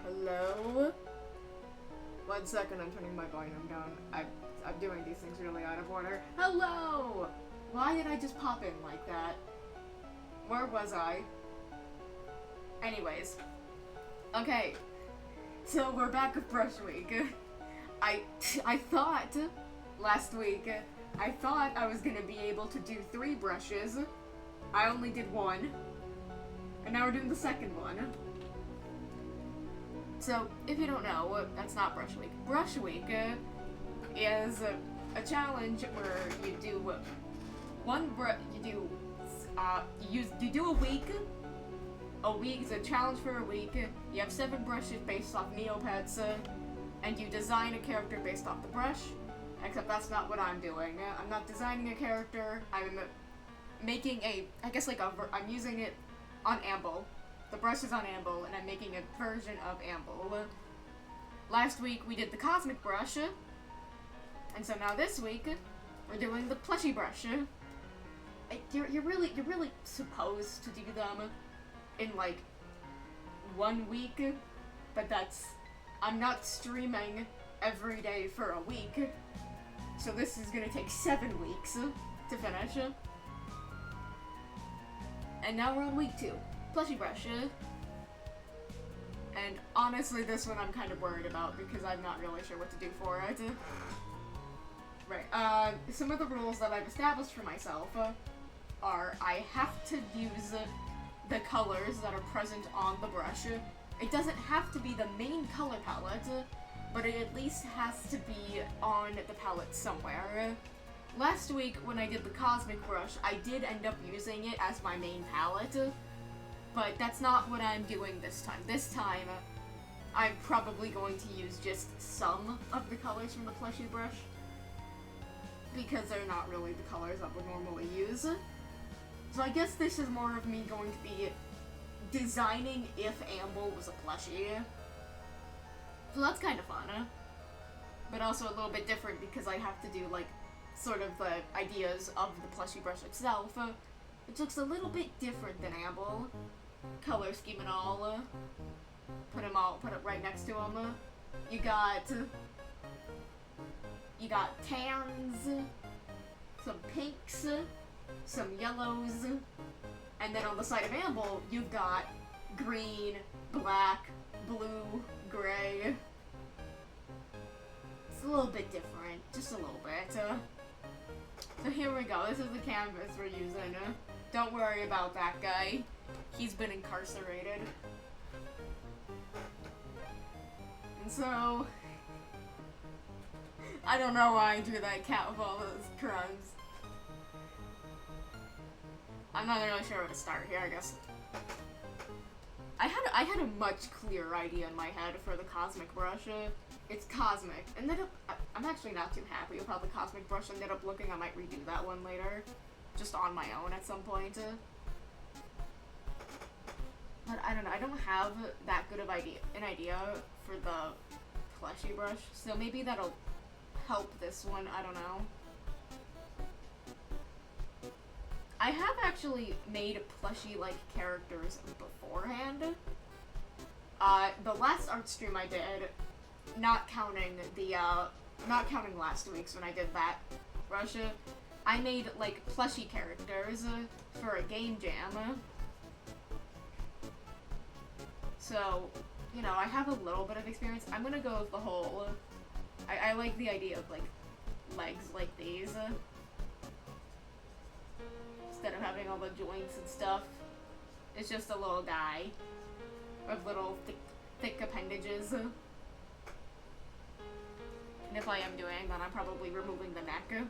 Hello. 1 second, I'm turning my volume down. I'm doing these things really out of order. Hello! Why did I just pop in like that? Where was I? Anyways. Okay. So we're back with Brush Week. I thought last week, I thought I was gonna be able to do 3 brushes. I only did 1. And now we're doing the second one. So, if you don't know, that's not Brush Week. Brush Week is a challenge where you do you do a week. A week is a challenge for a week. You have 7 brushes based off Neopets, and you design a character based off the brush. Except that's not what I'm doing. I'm not designing a character. I'm making I'm using it on Amble. The brush is on Amble, and I'm making a version of Amble. Last week we did the Cosmic Brush, and so now this week we're doing the Plushie Brush. You're really supposed to do them in like 1 week, but I'm not streaming every day for a week, so this is gonna take 7 weeks to finish. And now we're on week 2. Plushie Brush. And honestly, this one I'm kind of worried about because I'm not really sure what to do for it. Right, some of the rules that I've established for myself are I have to use the colors that are present on the brush. It doesn't have to be the main color palette, but it at least has to be on the palette somewhere. Last week, when I did the Cosmic Brush, I did end up using it as my main palette, but that's not what I'm doing this time. This time, I'm probably going to use just some of the colors from the Plushie brush, because they're not really the colors I would normally use. So I guess this is more of me going to be designing if Amble was a plushie. So that's kind of fun. But also a little bit different because I have to do, like, sort of the ideas of the plushie brush itself, which looks a little bit different than Amble. Color scheme and all. Put it right next to him. You got tans, some pinks, some yellows, and then on the side of Amble, you've got green, black, blue, gray. It's a little bit different, just a little bit. So here we go, this is the canvas we're using. Don't worry about that guy. He's been incarcerated. And so, I don't know why I drew that cat with all those crumbs. I'm not really sure where to start here, I guess. I had a much clearer idea in my head for the cosmic brush. It's cosmic. And then I'm actually not too happy with how the cosmic brush ended up looking. I might redo that one later. Just on my own at some point. But I don't know, I don't have that good of an idea for the plushie brush. So maybe that'll help this one, I don't know. I have actually made plushie-like characters beforehand. The last art stream I did, not counting last week's when I did that brush, I made, like, plushie characters for a game jam. So, you know, I have a little bit of experience. I'm gonna go with the whole... I like the idea of, like, legs like these. Instead of having all the joints and stuff. It's just a little guy with little thick appendages. And if I am doing, then I'm probably removing the neck.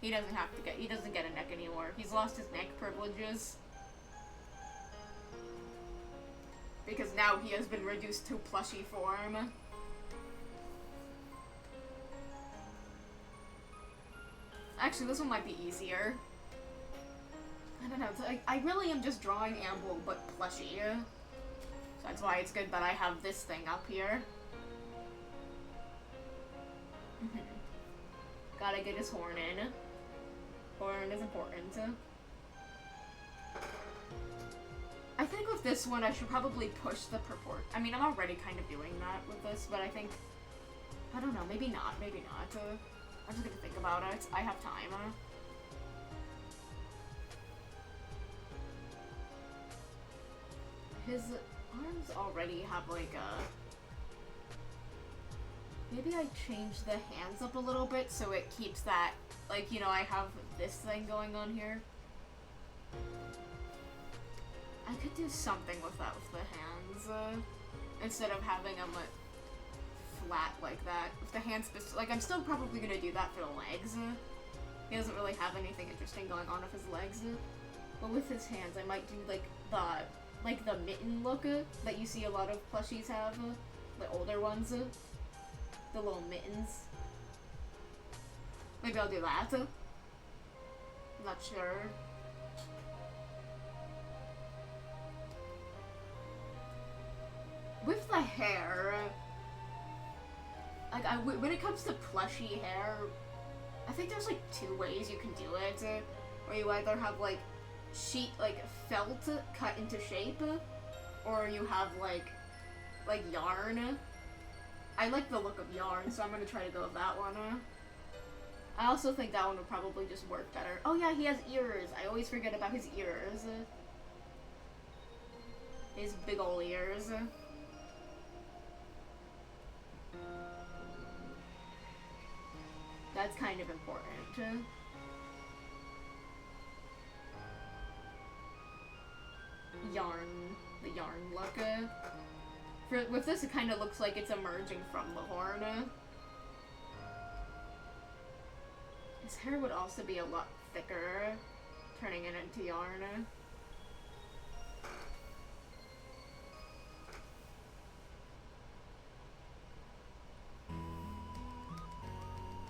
He doesn't get a neck anymore. He's lost his neck privileges. Because now he has been reduced to plushie form. Actually, this one might be easier. I don't know, I really am just drawing Amble, but plushie. So that's why it's good that I have this thing up here. Gotta get his horn in. Horn is important. I think with this one, I should probably push the purport. I mean, I'm already kind of doing that with this, but I think... I don't know, maybe not, maybe not. I'm just gonna think about it. I have time. His arms already have, like, a... Maybe I change the hands up a little bit so it keeps that... Like, you know, I have this thing going on here. I could do something with that with the hands, instead of having them flat like that. With the hands, like, I'm still probably gonna do that for the legs. He doesn't really have anything interesting going on with his legs. But with his hands, I might do, like, the mitten look that you see a lot of plushies have. The older ones. The little mittens. Maybe I'll do that. I'm not sure. With the hair, like, when it comes to plushie hair, I think there's, like, two ways you can do it. Where you either have, like, felt cut into shape, or you have, like yarn. I like the look of yarn, so I'm gonna try to go with that one. I also think that one would probably just work better. Oh yeah, he has ears. I always forget about his ears. His big ol' ears. That's kind of important. The yarn look. With this, it kind of looks like it's emerging from the horn. His hair would also be a lot thicker, turning it into yarn.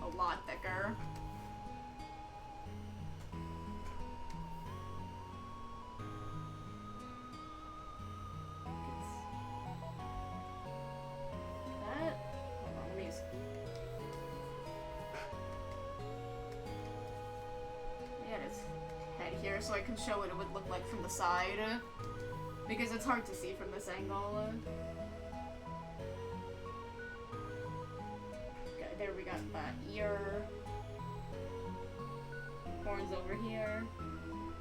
A lot thicker. here so I can show what it would look like from the side. Because it's hard to see from this angle. Okay, there we got that ear. Horns over here.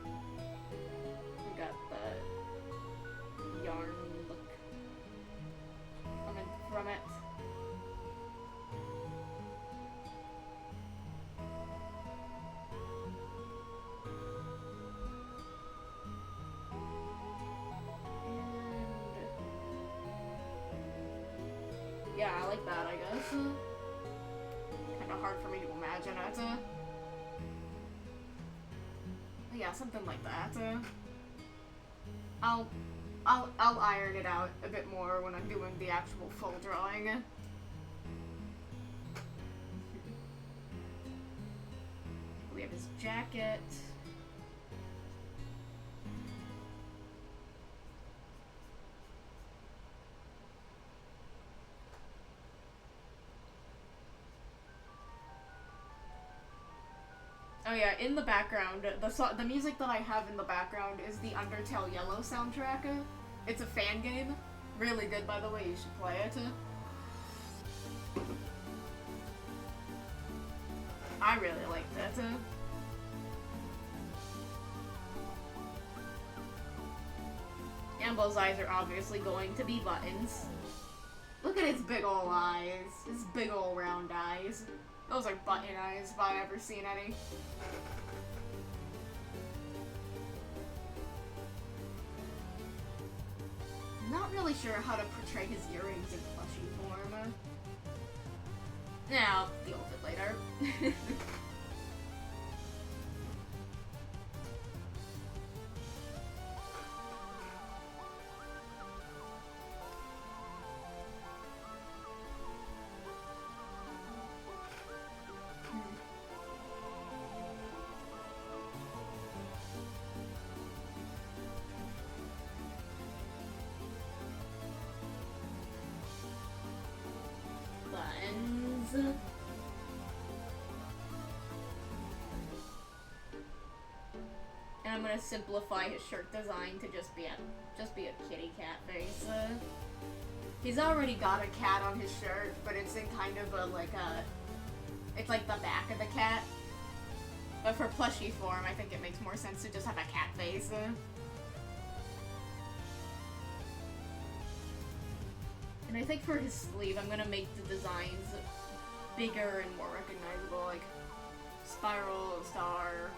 We got the yarn look from it. Yeah, I like that, I guess. Kinda hard for me to imagine it. Yeah, something like that. I'll iron it out a bit more when I'm doing the actual full drawing. We have his jacket. Oh yeah, in the background, the music that I have in the background is the Undertale Yellow soundtrack. It's a fan game. Really good, by the way, you should play it. I really liked it. Ambo's eyes are obviously going to be buttons. Look at his big ol' eyes. His big ol' round eyes. Those are button eyes if I've ever seen any. Not really sure how to portray his earrings in plushie form. Nah, I'll deal with it later. Buttons. And I'm gonna simplify his shirt design to just be a kitty cat face. He's already got a cat on his shirt, but it's in kind of it's like the back of the cat. But for plushie form, I think it makes more sense to just have a cat face. And I think for his sleeve, I'm gonna make the designs bigger and more recognizable, like spiral, star.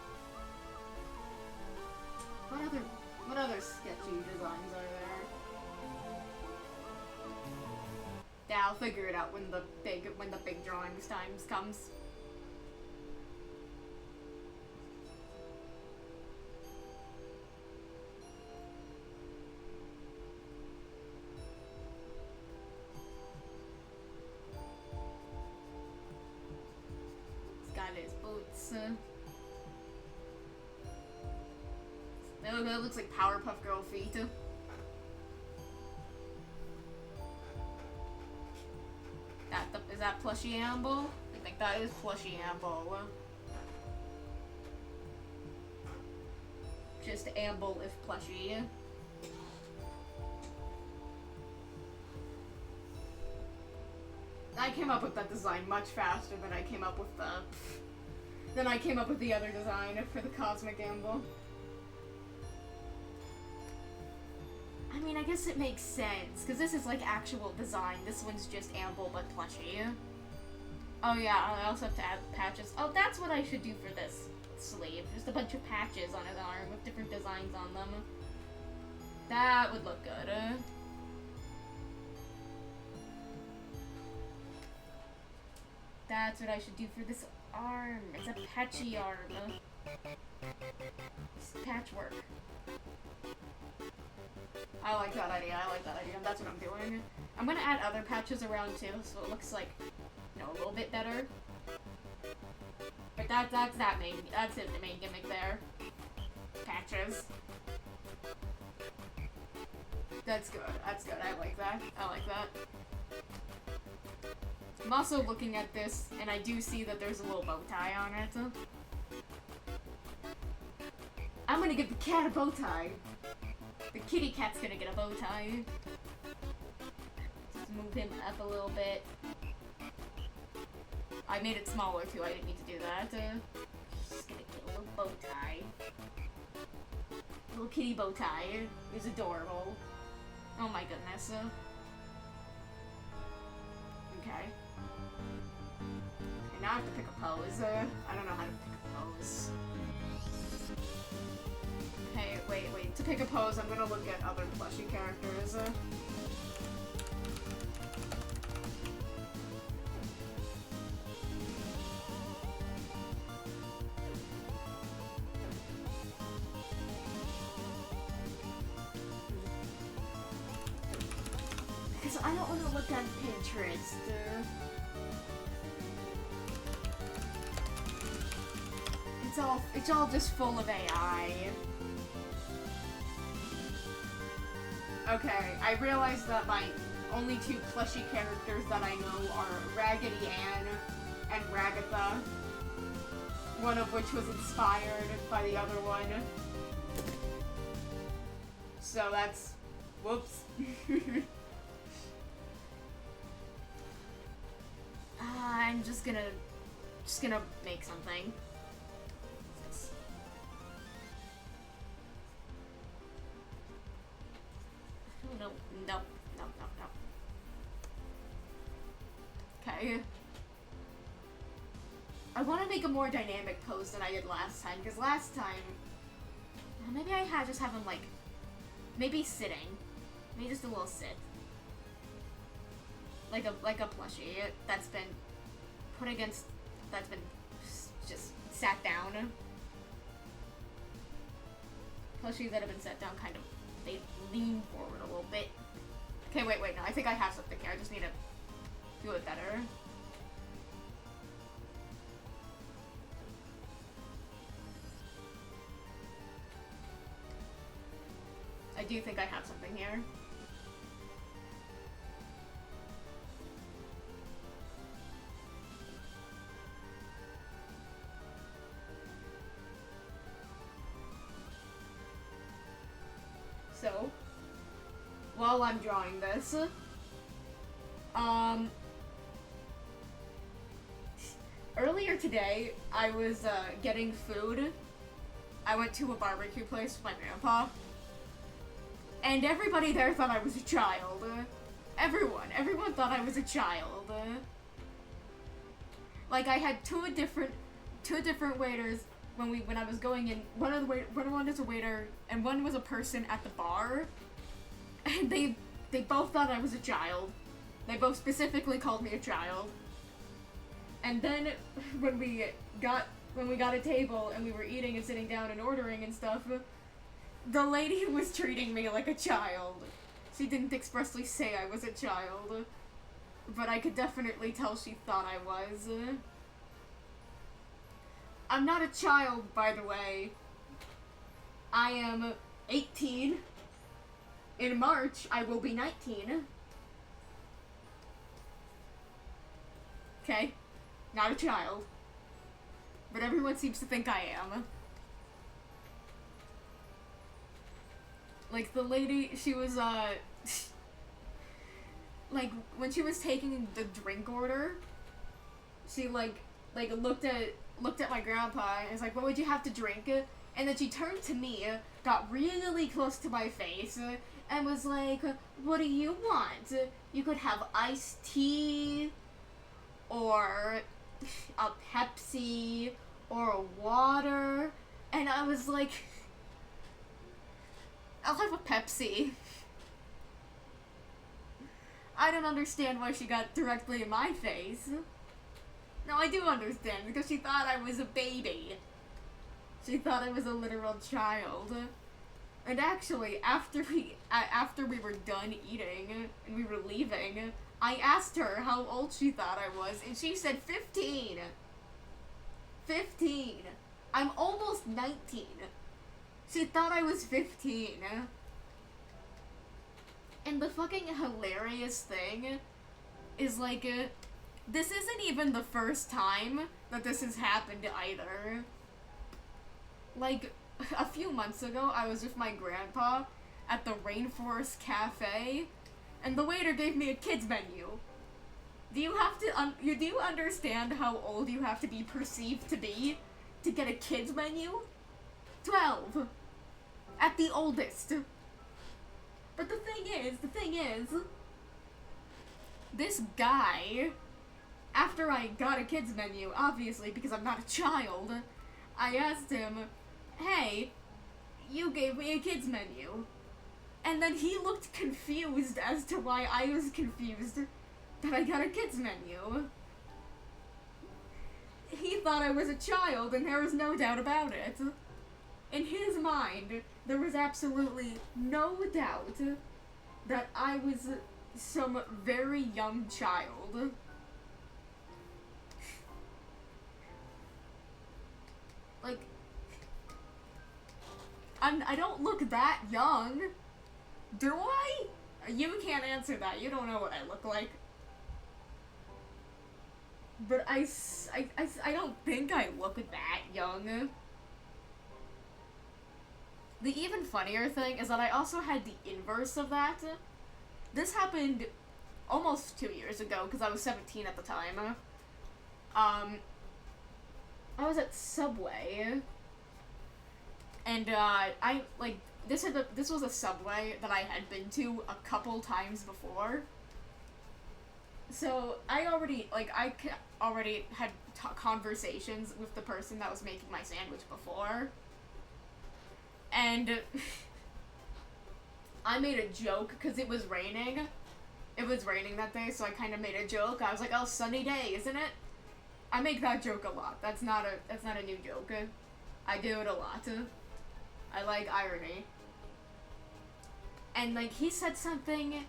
What other sketchy designs are there? Yeah, I'll figure it out when the big drawings times comes. He's got his boots. That looks like Powerpuff Girl feet. Is that plushie amble? I think that is plushie amble. Just amble if plushie. I came up with that design much faster than I came up with the other design for the Cosmic Amble. I mean, I guess it makes sense, because this is like actual design. This one's just amble but plushie. Oh yeah, I also have to add patches. Oh, that's what I should do for this sleeve. Just a bunch of patches on his arm with different designs on them. That would look good. That's what I should do for this arm. It's a patchy arm. It's patchwork. I like that idea. That's what I'm doing. I'm gonna add other patches around too, so it looks like, you know, a little bit better. But that's it, the main gimmick there. Patches. That's good. I like that. I'm also looking at this, and I do see that there's a little bow tie on it. I'm gonna give the cat a bow tie. The kitty cat's gonna get a bow tie. Just move him up a little bit. I made it smaller too, I didn't need to do that. Just gonna get a little bow tie. Little kitty bow tie. He's adorable. Oh my goodness. Okay. Now I have to pick a pose. I don't know how to pick a pose. Hey, wait. To pick a pose, I'm gonna look at other plushie characters. Because I don't want to look on Pinterest. It's all just full of AI. Okay, I realized that my only two plushie characters that I know are Raggedy Ann and Ragatha. One of which was inspired by the other one. So that's... whoops. I'm just gonna make something. No. Okay. I want to make a more dynamic pose than I did last time, because last time, maybe I had just have him like, maybe sitting, maybe just a little sit, like a plushie that's been put against, that's been just sat down. Plushies that have been set down kind of, they lean forward a little bit. Okay, wait, no, I think I have something here. I just need to do it better. I do think I have something here. So, while I'm drawing this, earlier today, I was, getting food. I went to a barbecue place with my grandpa, and everybody there thought I was a child. Everyone thought I was a child. Like, I had two different waiters when I was going in. One was a waiter, and one was a person at the bar. And they both thought I was a child. They both specifically called me a child. And then when we got a table and we were eating and sitting down and ordering and stuff, the lady was treating me like a child. She didn't expressly say I was a child, but I could definitely tell she thought I was. I'm not a child, by the way. I am 18. In March, I will be 19. Okay? Not a child. But everyone seems to think I am. Like, the lady, she was, like, when she was taking the drink order, she, like looked at my grandpa and was like, what would you have to drink? And then she turned to me, got really close to my face, and was like, what do you want? You could have iced tea, or a Pepsi, or a water. And I was like, I'll have a Pepsi. I don't understand why she got directly in my face. No, I do understand, because she thought I was a baby. She thought I was a literal child. And actually, after we were done eating, and we were leaving, I asked her how old she thought I was, and she said 15. 15. I'm almost 19. She thought I was 15. And the fucking hilarious thing is, like, this isn't even the first time that this has happened either. Like, a few months ago, I was with my grandpa at the Rainforest Cafe, and the waiter gave me a kids menu. Do you have to, do you understand how old you have to be perceived to be to get a kids menu? 12. At the oldest. But the thing is, this guy, after I got a kids menu, obviously, because I'm not a child, I asked him, hey, you gave me a kids menu. And then he looked confused as to why I was confused that I got a kids menu. He thought I was a child, and there was no doubt about it. In his mind, there was absolutely no doubt that I was some very young child. Like, I don't look that young. Do I? You can't answer that. You don't know what I look like. But I don't think I look that young. The even funnier thing is that I also had the inverse of that. This happened almost 2 years ago, because I was 17 at the time. I was at Subway, and this was a Subway that I had been to a couple times before. So I already had conversations with the person that was making my sandwich before. And I made a joke because it was raining. It was raining that day, so I kind of made a joke. I was like, "Oh, sunny day, isn't it?" I make that joke a lot. That's not a new joke. I do it a lot. I like irony. And like he said something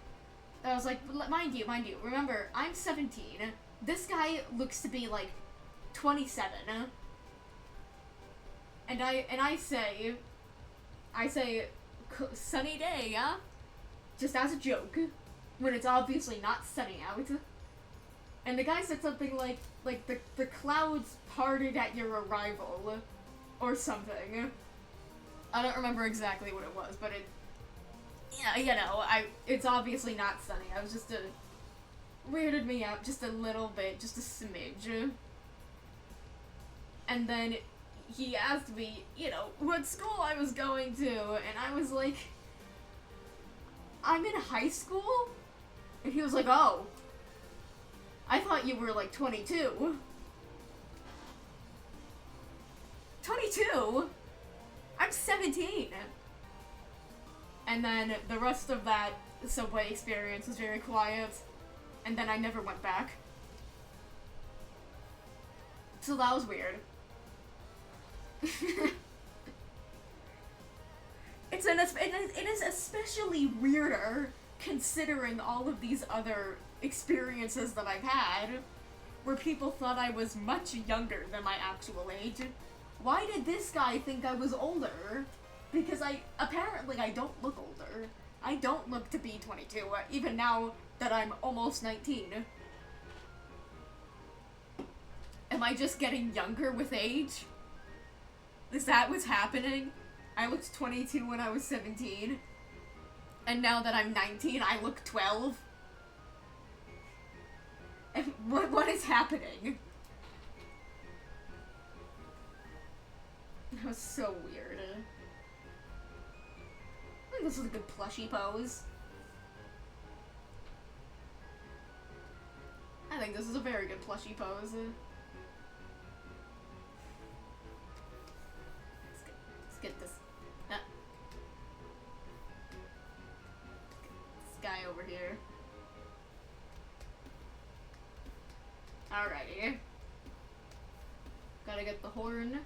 that I was like, mind you, remember, I'm 17. This guy looks to be like 27. And I say, sunny day, huh? Just as a joke, when it's obviously not sunny out. And the guy said something like the clouds parted at your arrival, or something. I don't remember exactly what it was, but it's obviously not sunny. I was just weirded me out just a little bit, just a smidge. And then he asked me, what school I was going to, and I was like, I'm in high school? And he was like, oh, I thought you were like 22. 22? I'm 17. And then the rest of that Subway experience was very quiet, and then I never went back. So that was weird. It is especially weirder considering all of these other experiences that I've had, where people thought I was much younger than my actual age. Why did this guy think I was older? Because apparently I don't look older. I don't look to be 22, even now that I'm almost 19. Am I just getting younger with age? Is that what's happening? I looked 22 when I was 17, and now that I'm 19, I look 12? And what is happening? That was so weird. I think this is a good plushie pose. I think this is a very good plushie pose. Let's get this. This guy over here. Alrighty. Gotta get the horn.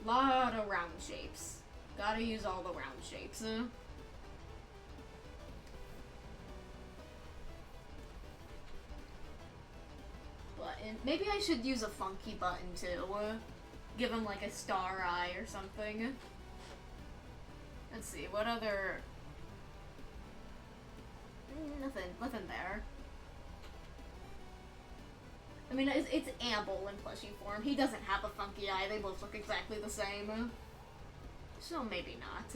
Lot of round shapes. Gotta use all the round shapes. Button. Maybe I should use a funky button too. Give him like a star eye or something. Let's see, what other... Nothing there. I mean, it's Amble in plushie form. He doesn't have a funky eye. They both look exactly the same. So maybe not.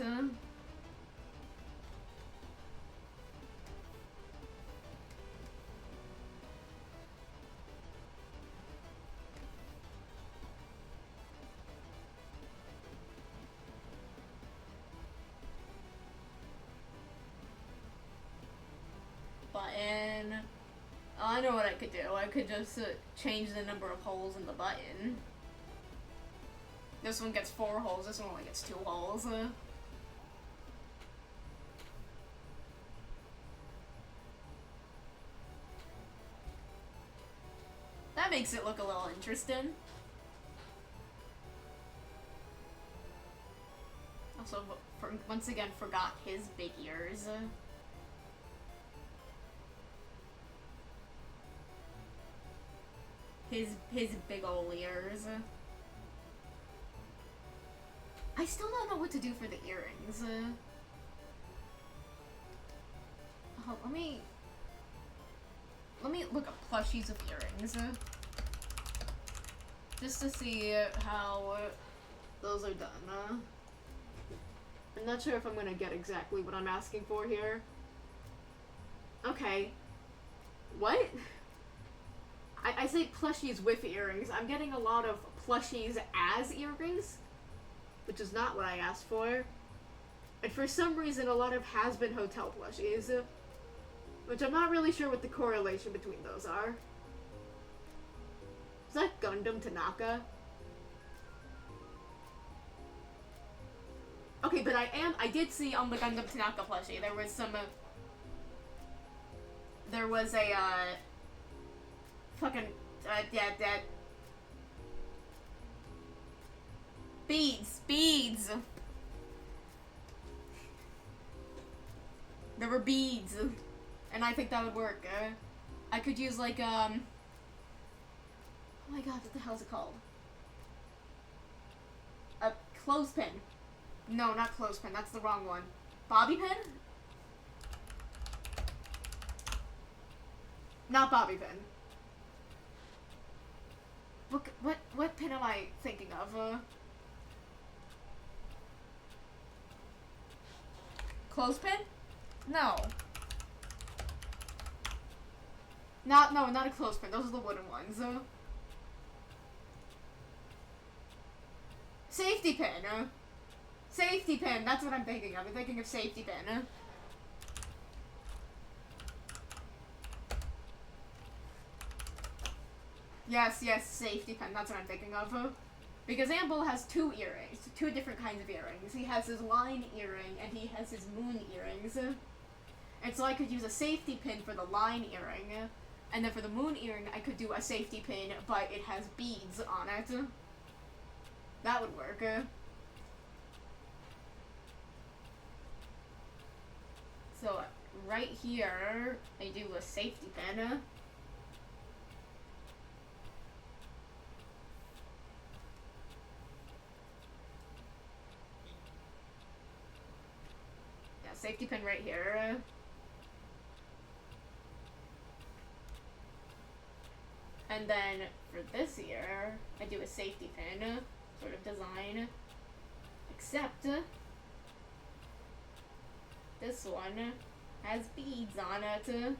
Button. Oh, I know what I could do. I could just change the number of holes in the button. This one gets 4 holes, this one only gets 2 holes. That makes it look a little interesting. Also, once again, forgot his big ears. His big ol' ears. I still don't know what to do for the earrings. Oh, let me look at plushies of earrings. Just to see how those are done. I'm not sure if I'm gonna get exactly what I'm asking for here. Okay. What? I say plushies with earrings. I'm getting a lot of plushies as earrings, which is not what I asked for. And for some reason, a lot of has-been hotel plushies, which I'm not really sure what the correlation between those are. Is that Gundam Tanaka? Okay, but I did see on the Gundam Tanaka plushie, there was some, there was a, fucking, beads! There were beads, and I think that would work. I could use, like, oh my god, what the hell is it called? A clothespin. No, not clothespin, that's the wrong one. Bobby pin? Not bobby pin. What pin am I thinking of? Clothespin? No. Not a clothespin. Those are the wooden ones. Safety pin. Safety pin. That's what I'm thinking of. I'm thinking of safety pin. Yes, safety pin. That's what I'm thinking of. Because Amble has 2 earrings. 2 different kinds of earrings. He has his line earring, and he has his moon earrings. And so I could use a safety pin for the line earring. And then for the moon earring, I could do a safety pin, but it has beads on it. That would work. So, right here, I do a safety pin. Safety pin right here. And then for this ear, I do a safety pin sort of design. Except this one has beads on it.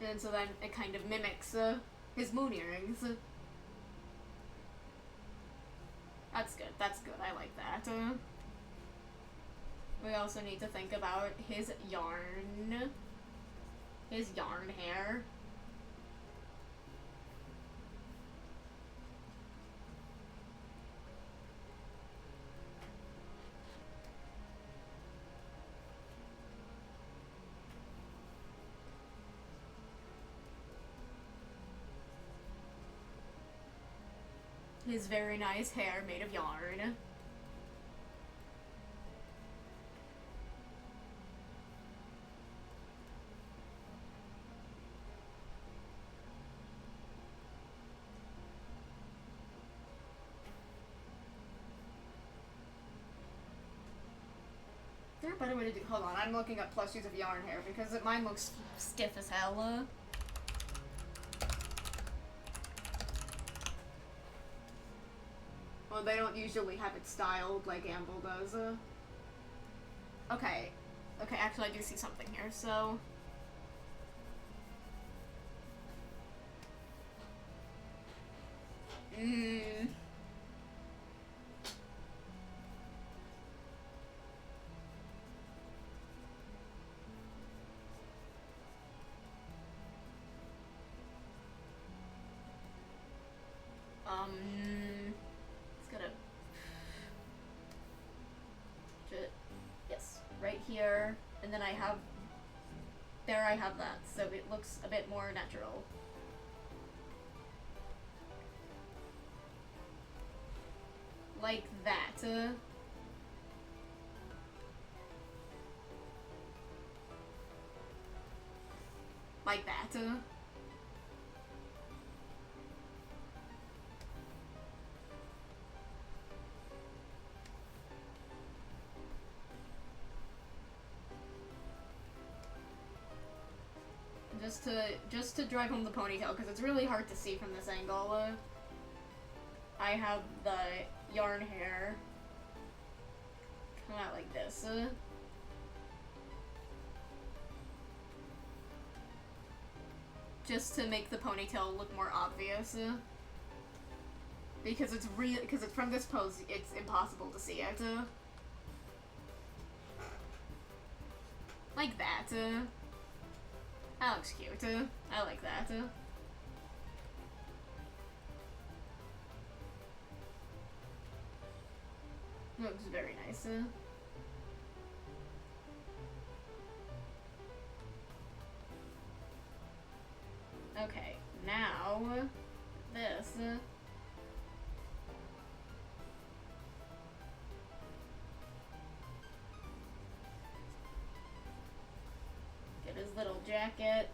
And so then it kind of mimics his moon earrings. That's good, I like that. We also need to think about his yarn hair. His very nice hair made of yarn. a better way to do? Hold on, I'm looking up plushies of yarn hair because mine looks stiff as hell. Well, they don't usually have it styled like Amble does. Okay. Okay, actually I do see something here, so... It's gonna... Yes, right here, and then I have... There I have that, so it looks a bit more natural. Like that. Like that. Just to drive home the ponytail, because it's really hard to see from this angle. I have the yarn hair come out like this. Just to make the ponytail look more obvious. Because it's from this pose, it's impossible to see it. Like that. That looks cute. I like that. Looks very nice. Okay, now this. Get his little jacket.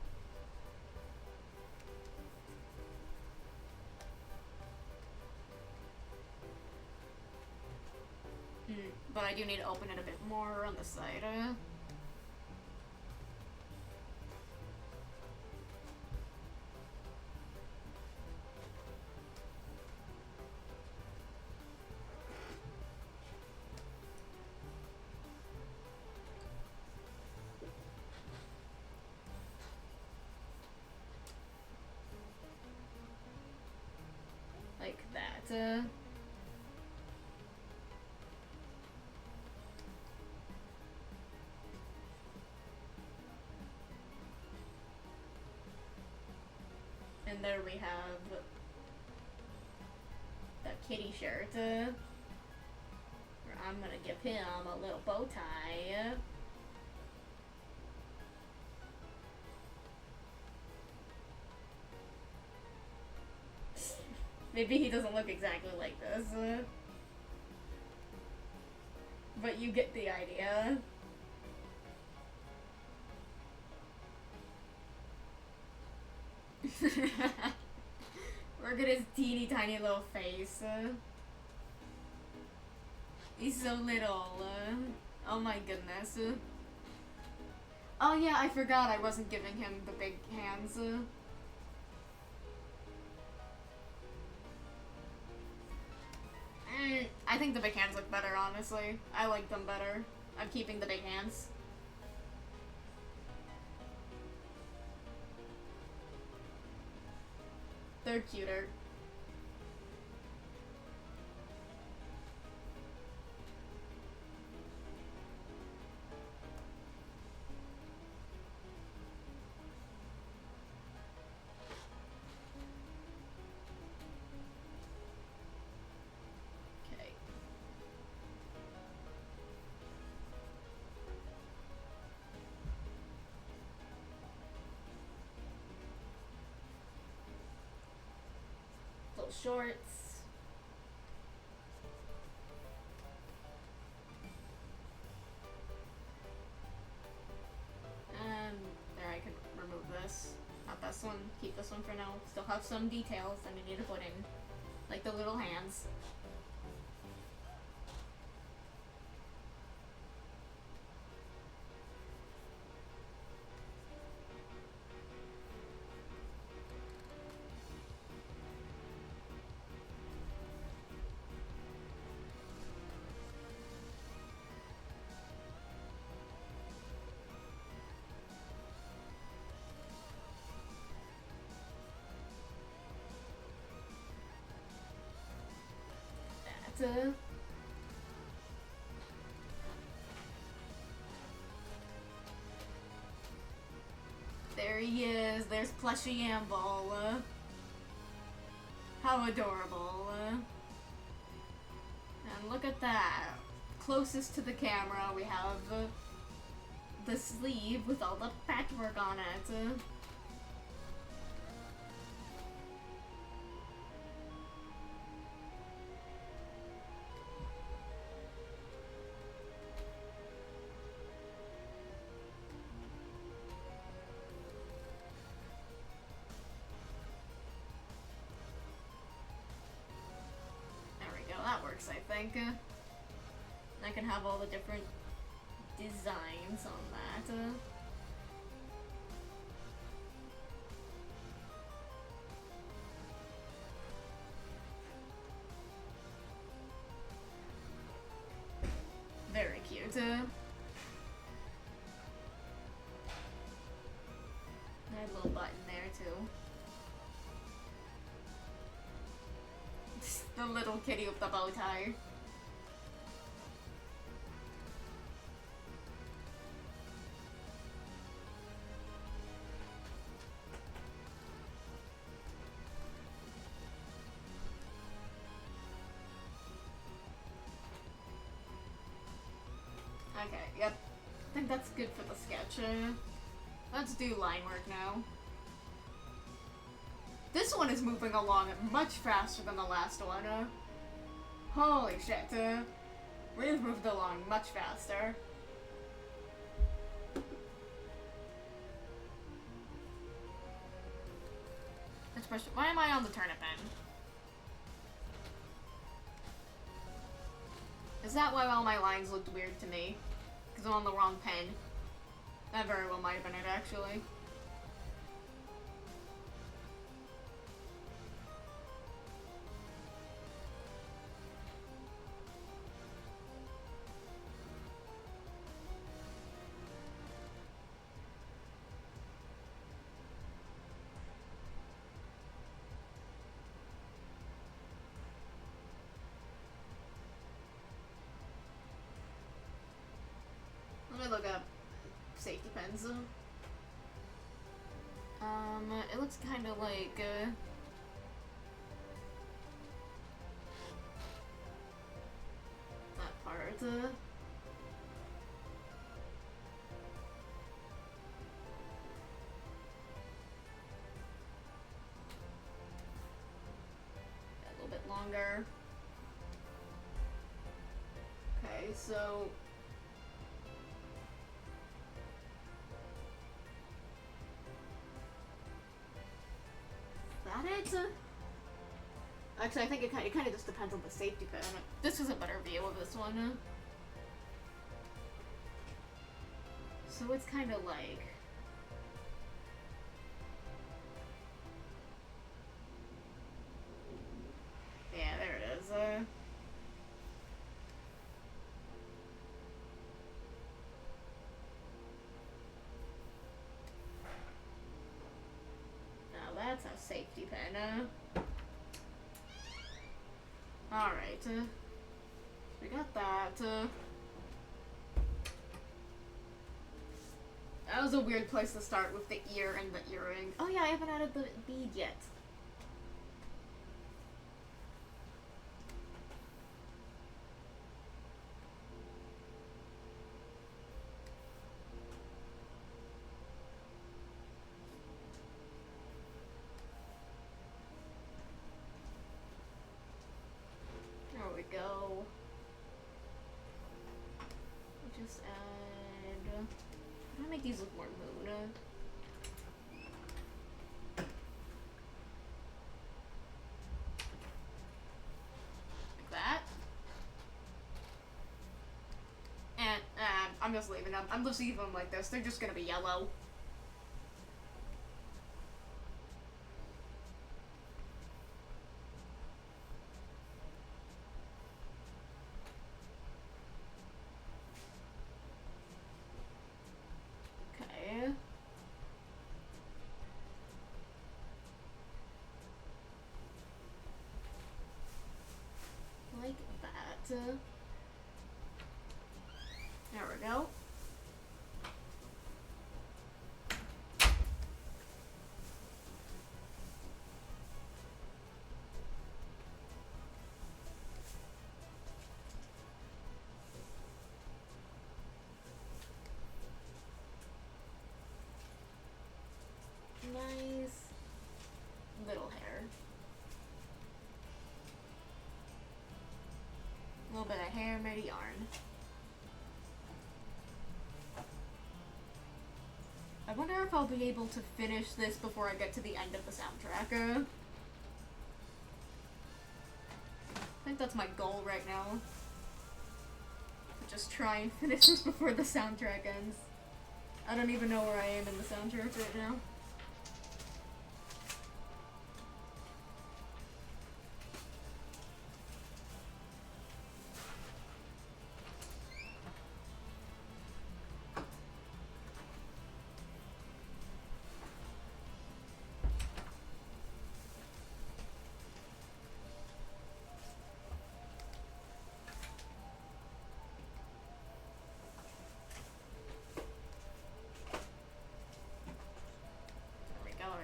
But I do need to open it a bit more on the side. Like that. And there we have the kitty shirt. Where I'm gonna give him a little bow tie. Maybe he doesn't look exactly like this. But you get the idea. Look at his teeny tiny little face. He's so little. Oh my goodness. Oh yeah, I forgot I wasn't giving him the big hands. I think the big hands look better, honestly. I like them better. I'm keeping the big hands. They're cuter. Okay. Little shorts. There, I can remove this. Not this one. Keep this one for now. Still have some details that I need to put in. Like the little hands. There he is. There's Plushie Amble. How adorable. And look at that. Closest to the camera, we have the sleeve with all the patchwork on it. I think. I can have all the different designs on that. Very cute. I had a little button there too. The little kitty with the bow tie. Okay, yep. I think that's good for the sketch. Let's do line work now. This one is moving along much faster than the last one. Holy shit. We've moved along much faster. Why am I on the turnip end? Is that why all my lines looked weird to me? Because I'm on the wrong pen. That very well might have been it, actually. Let me look up safety pins. It looks kind of like, that part, a little bit longer. Okay, so it? Actually, I think it kind of just depends on the safety pin. This is a better view of this one. So it's kind of like... Yeah, there it is. That's a safety pin. Alright. We got that. That was a weird place to start with the ear and the earring. Oh yeah, I haven't added the bead yet. Go. Just add. I'm gonna make these look more moon. Like that. And I'm just leaving them. I'm just leaving them like this. They're just gonna be yellow. Like that. There we go. Nice little hair. A little bit of hair, maybe yarn. I wonder if I'll be able to finish this before I get to the end of the soundtrack. I think that's my goal right now. To just try and finish this before the soundtrack ends. I don't even know where I am in the soundtrack right now.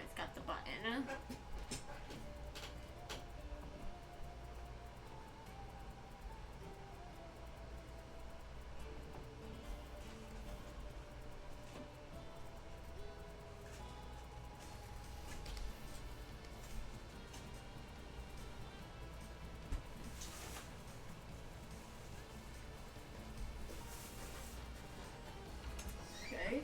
It's got the button. Okay.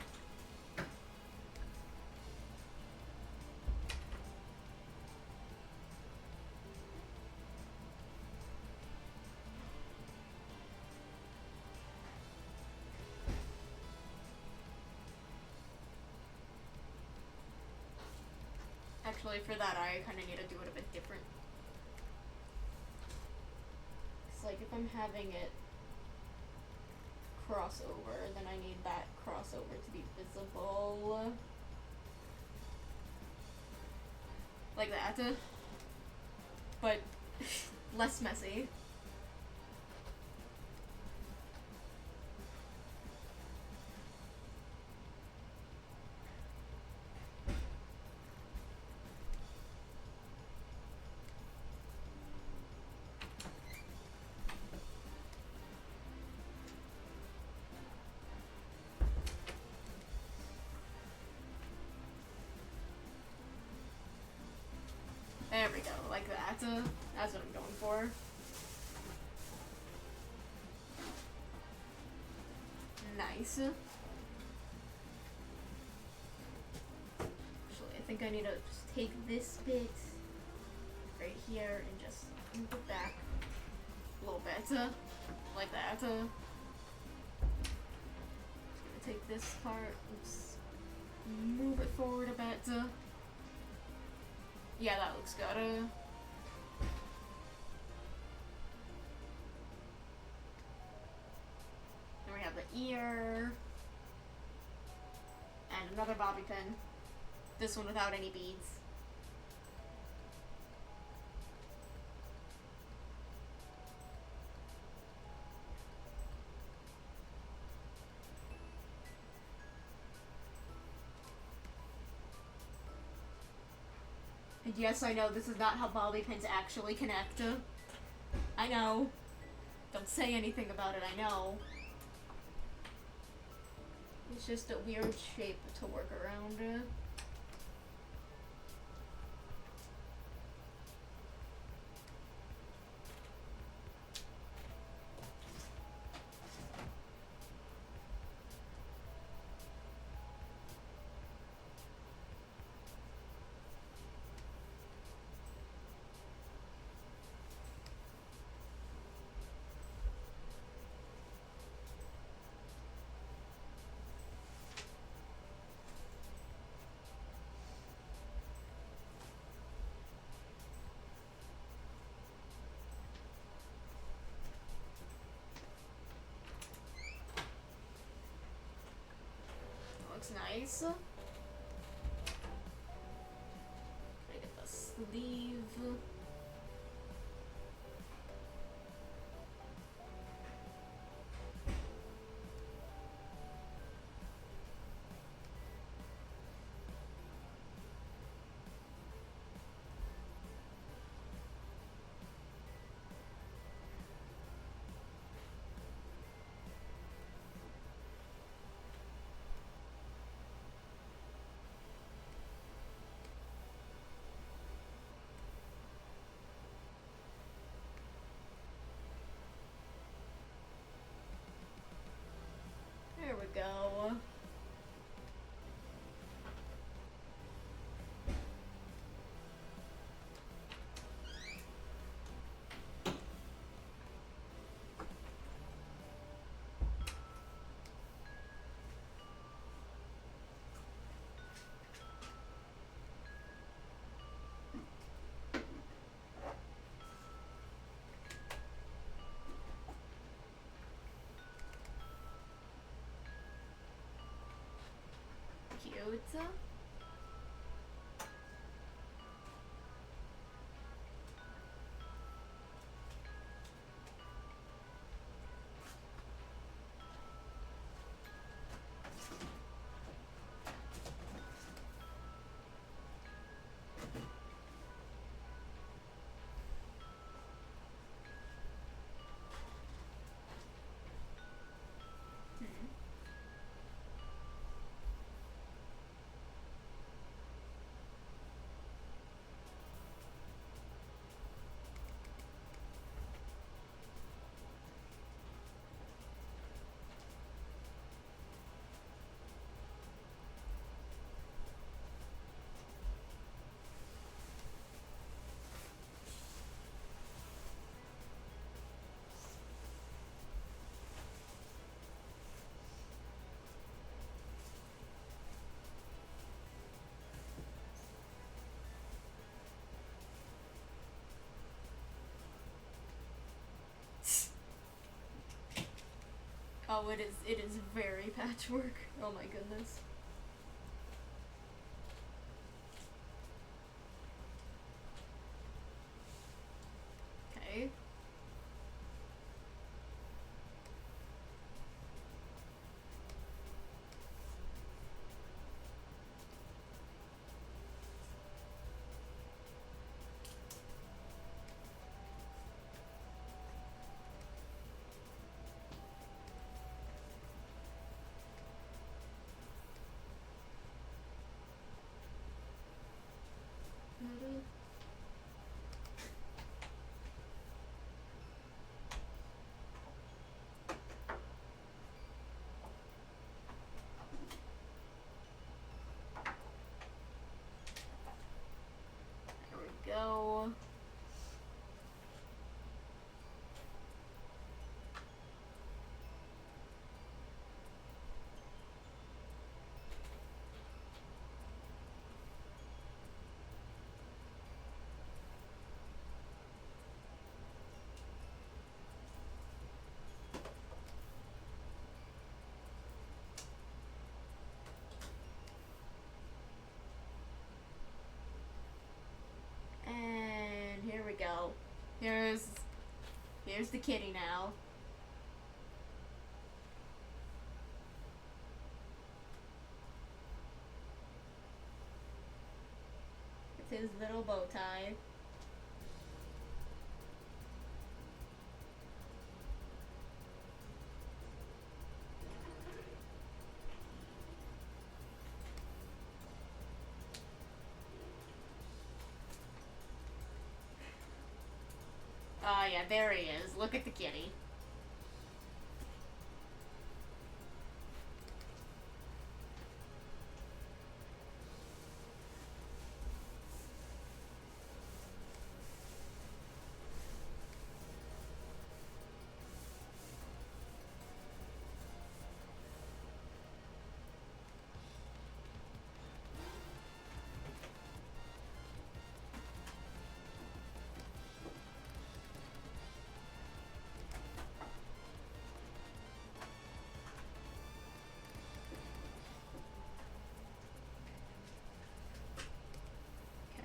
Actually, for that, I kind of need to do it a bit different. It's like if I'm having it crossover, then I need that crossover to be visible. Like that. But less messy. There we go, like that. That's what I'm going for. Nice. Actually, I think I need to just take this bit right here and just move it back a little bit, like that. Just gonna take this part and just move it forward a bit. Yeah, that looks good. Then we have the ear. And another bobby pin. This one without any beads. And yes, I know this is not how bobby pins actually connect. I know. Don't say anything about it, I know. It's just a weird shape to work around. Looks nice. Gonna get the sleeve. cute. Oh, it is very patchwork. Oh my goodness. Okay. There we go. And here we go. Here's the kitty now. It's his little bow tie. Oh yeah, there he is. Look at the kitty.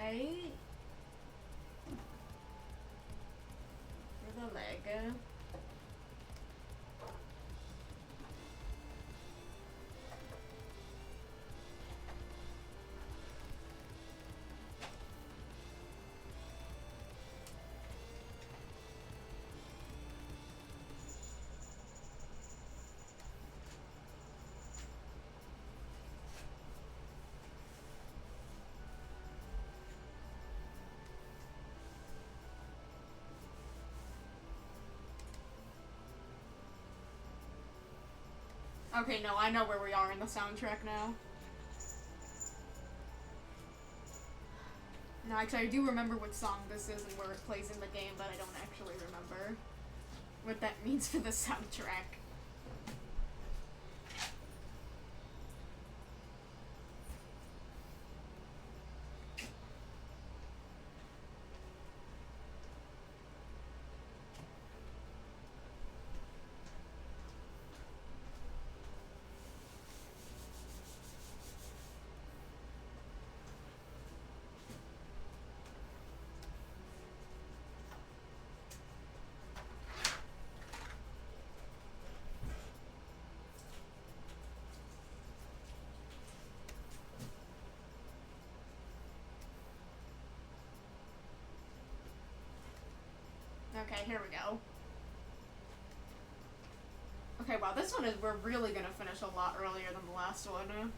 Okay. For the leg. Okay, no, I know where we are in the soundtrack now. No, actually, I do remember what song this is and where it plays in the game, but I don't actually remember what that means for the soundtrack. Okay, here we go. Okay, wow, this one is, we're really gonna finish a lot earlier than the last one.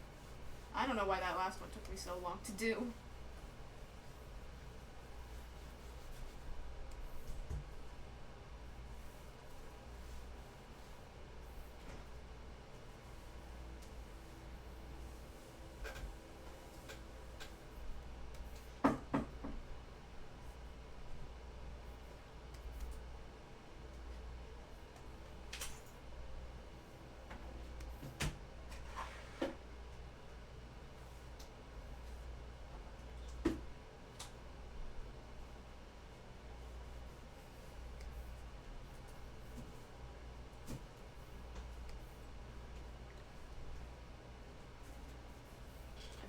I don't know why that last one took me so long to do.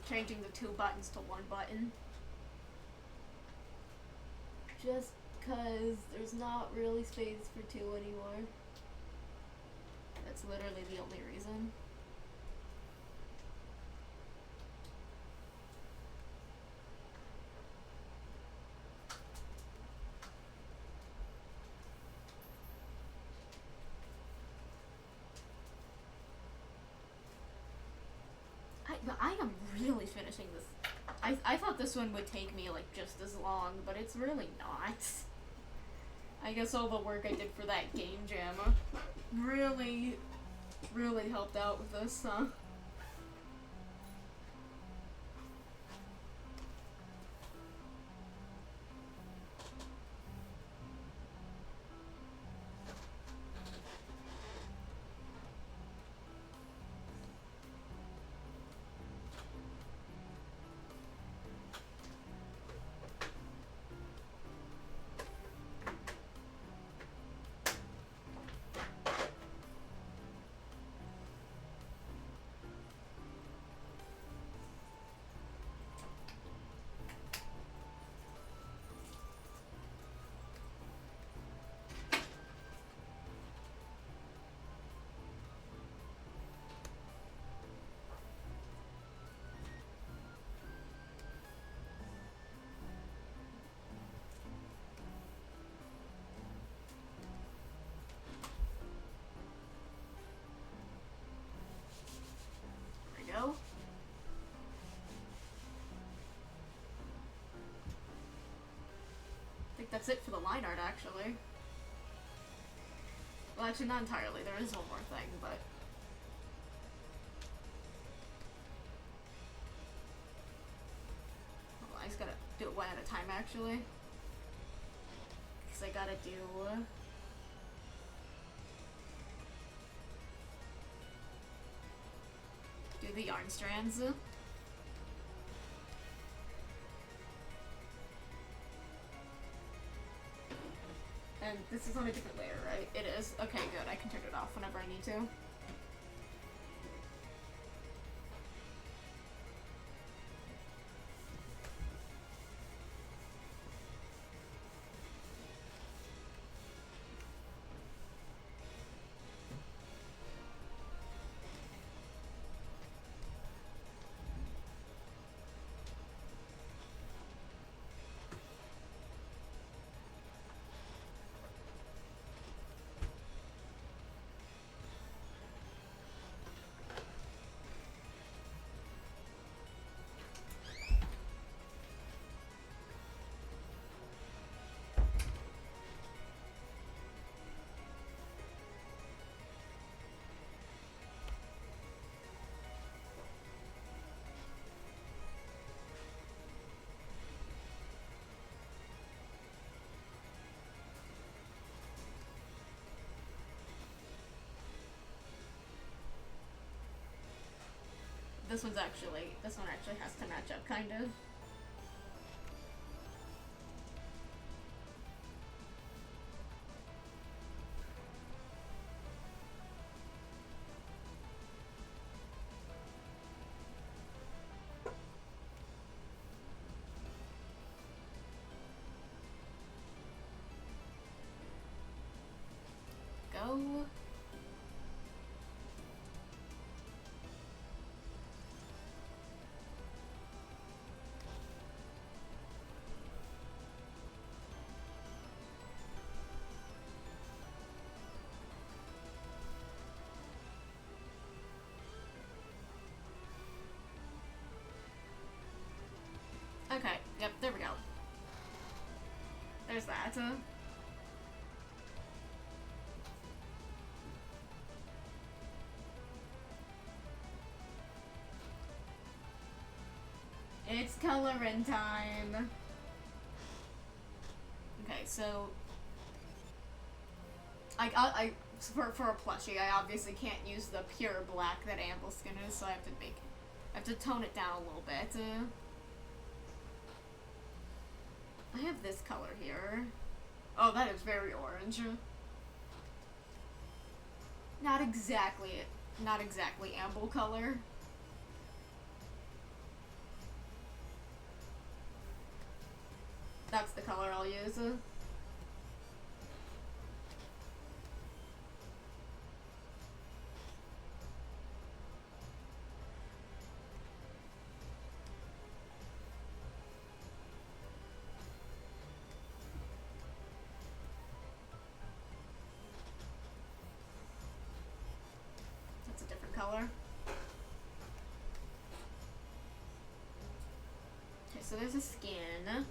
Changing the 2 buttons to 1 button. Just cause there's not really space for 2 anymore. That's literally the only reason. I am really finishing this. I thought this one would take me like just as long, but it's really not. I guess all the work I did for that game jam really helped out with this, huh? Go. I think that's it for the line art, actually. Well, actually, not entirely. There is one more thing, but... Well, I just gotta do it one at a time, actually. Because I gotta do... the yarn strands. And this is on a different layer, right? It is. Okay, good. I can turn it off whenever I need to. This one actually has to match up, kind of. Go. Okay, yep, there we go. There's that. It's coloring time. Okay, so for a plushie, I obviously can't use the pure black that Amble skin is, so I have to tone it down a little bit. I have this color here. Oh, that is very orange. Not exactly Amble color. That's the color I'll use. That's a different color. Okay, so there's a skin.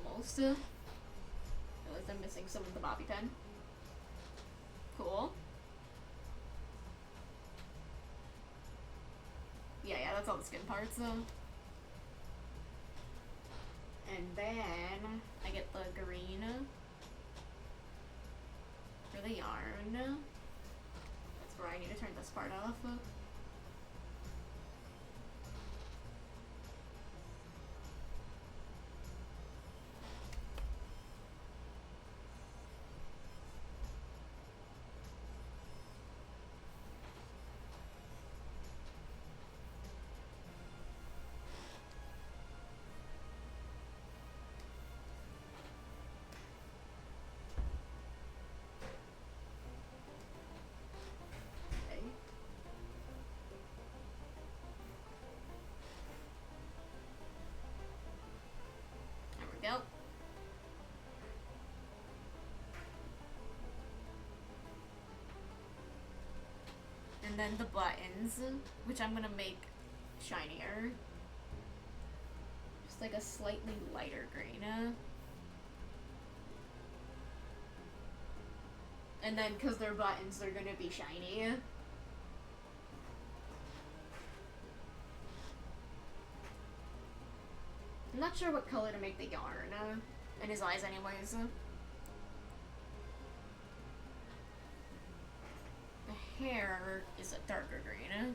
Almost. At least I'm missing some of the bobby pin. Cool. Yeah, that's all the skin parts though. And then I get the green for the yarn. That's where I need to turn this part off. Go. And then the buttons, which I'm gonna make shinier. Just like a slightly lighter green. And then, because they're buttons, they're gonna be shiny. I'm not sure what color to make the yarn. And his eyes anyways. The hair is a darker green.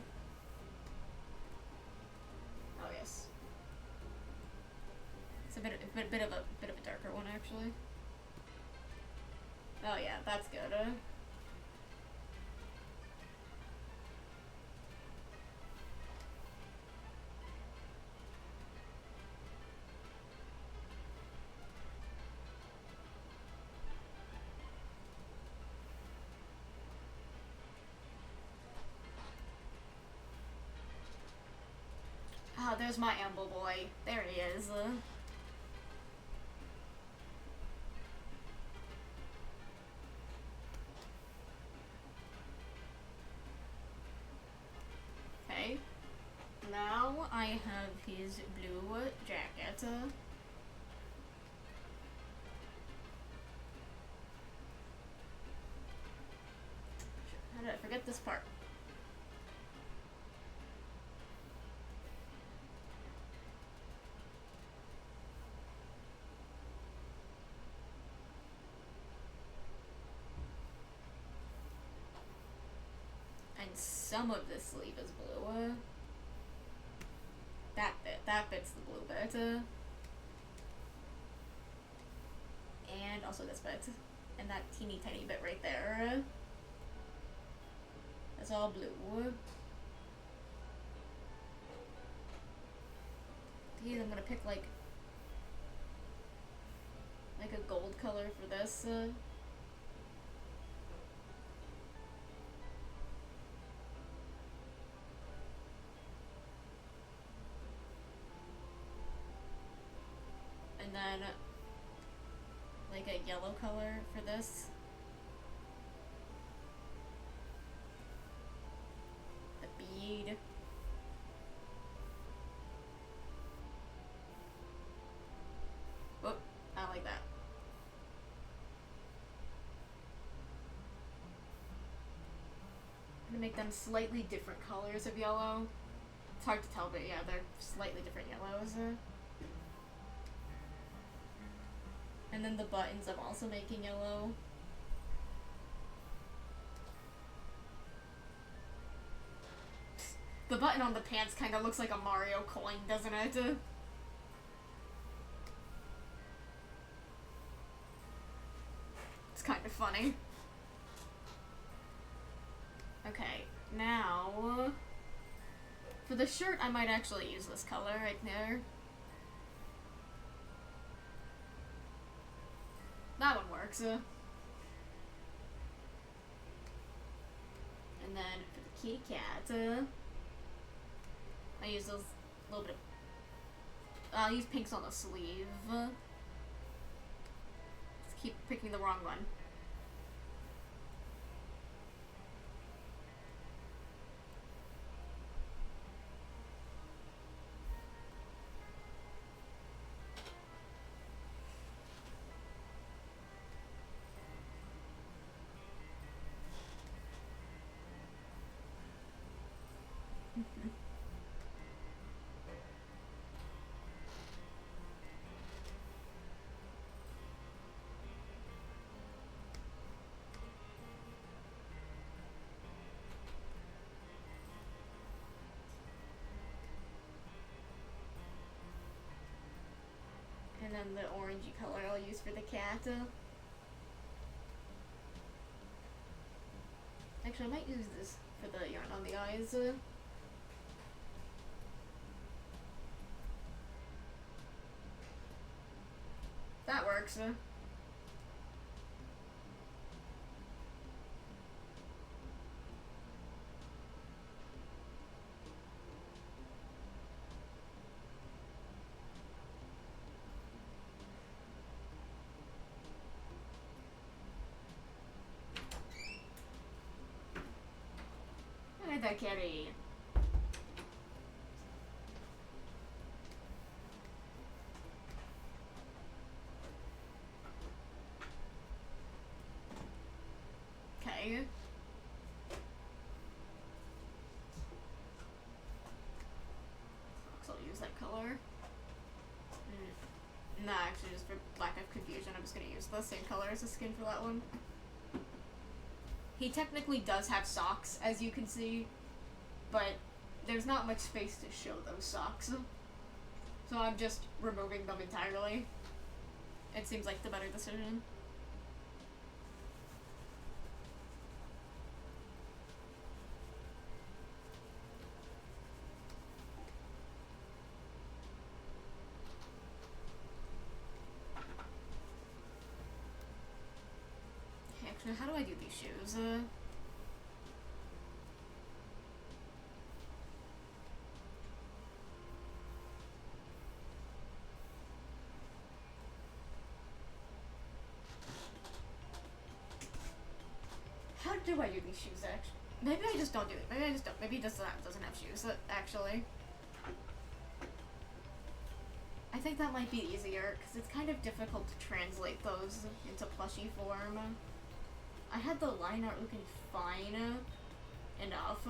Oh yes. It's a bit of a darker one actually. Oh yeah, that's good. Oh, there's my Amble boy. There he is. Okay. Now I have his blue jacket. How did I forget this part? And some of this sleeve is blue. That bit's the blue bit. And also this bit. And that teeny tiny bit right there. That's all blue. These I'm gonna pick like a gold color for this. And then like a yellow color for this. The bead. make them slightly different colors of yellow. It's hard to tell, but yeah, they're slightly different yellows. And then the buttons I'm also making yellow. The button on the pants kind of looks like a Mario coin, doesn't it? It's kind of funny. Okay, now for the shirt I might actually use this color right there. That one works. And then for the kitty cat, I use those little bit of. I'll use pinks on the sleeve. Let's keep picking the wrong one. And then the orangey color I'll use for the cat. Actually, I might use this for the yarn on the eyes. That works. Look at that kitty. Okay. So I'll use that color. Nah, actually, just for lack of confusion, I'm just gonna use the same color as the skin for that one. He technically does have socks, as you can see, but there's not much space to show those socks. So I'm just removing them entirely. It seems like the better decision. Actually, how do I do these shoes? How do I do these shoes, actually? Maybe I just don't do it. Maybe I just don't. Maybe it doesn't have shoes, actually. I think that might be easier, because it's kind of difficult to translate those into plushie form. I had the line art looking fine enough,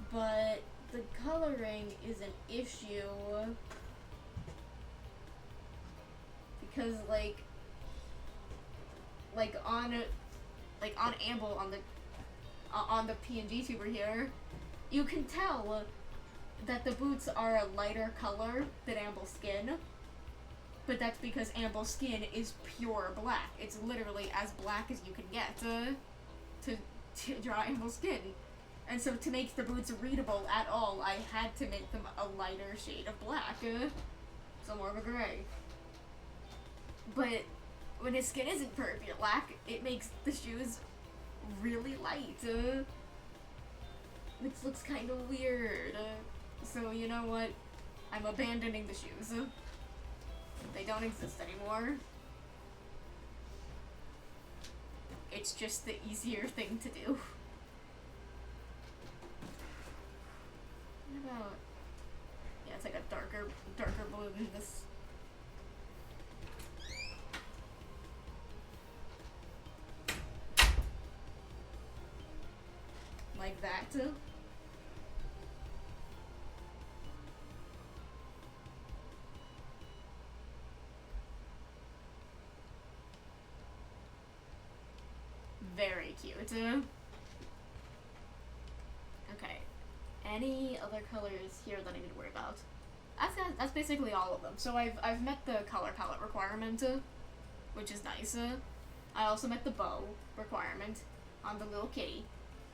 but the coloring is an issue because like on Amble on the PNG tuber here, you can tell that the boots are a lighter color than Amble's skin. But that's because Amble's skin is pure black. It's literally as black as you can get to draw Amble's skin. And so to make the boots readable at all, I had to make them a lighter shade of black. So more of a gray. But when his skin isn't pure black, it makes the shoes really light. Which looks kind of weird. So you know what? I'm abandoning the shoes. They don't exist anymore. It's just the easier thing to do. What about... Yeah, it's like a darker blue than this. like that. Very cute. Okay. Any other colors here that I need to worry about? That's basically all of them. So I've met the color palette requirement, which is nice. I also met the bow requirement on the little kitty,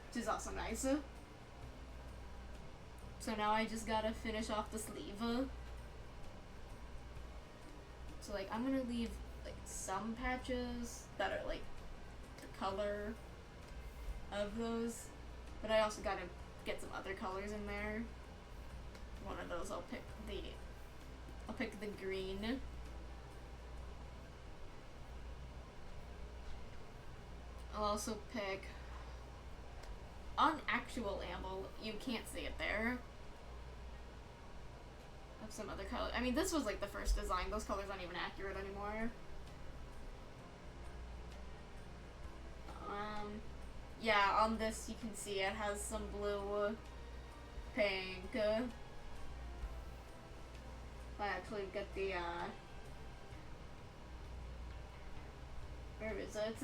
which is also nice. So now I just gotta finish off the sleeve. So like I'm gonna leave like some patches that are like the color of those, but I also gotta get some other colors in there. One of those I'll pick the green. I'll also pick on actual amble, you can't see it there. Of some other color. I mean, this was like the first design. Those colors aren't even accurate anymore. Yeah, on this you can see it has some blue, pink. I actually get the, where is it?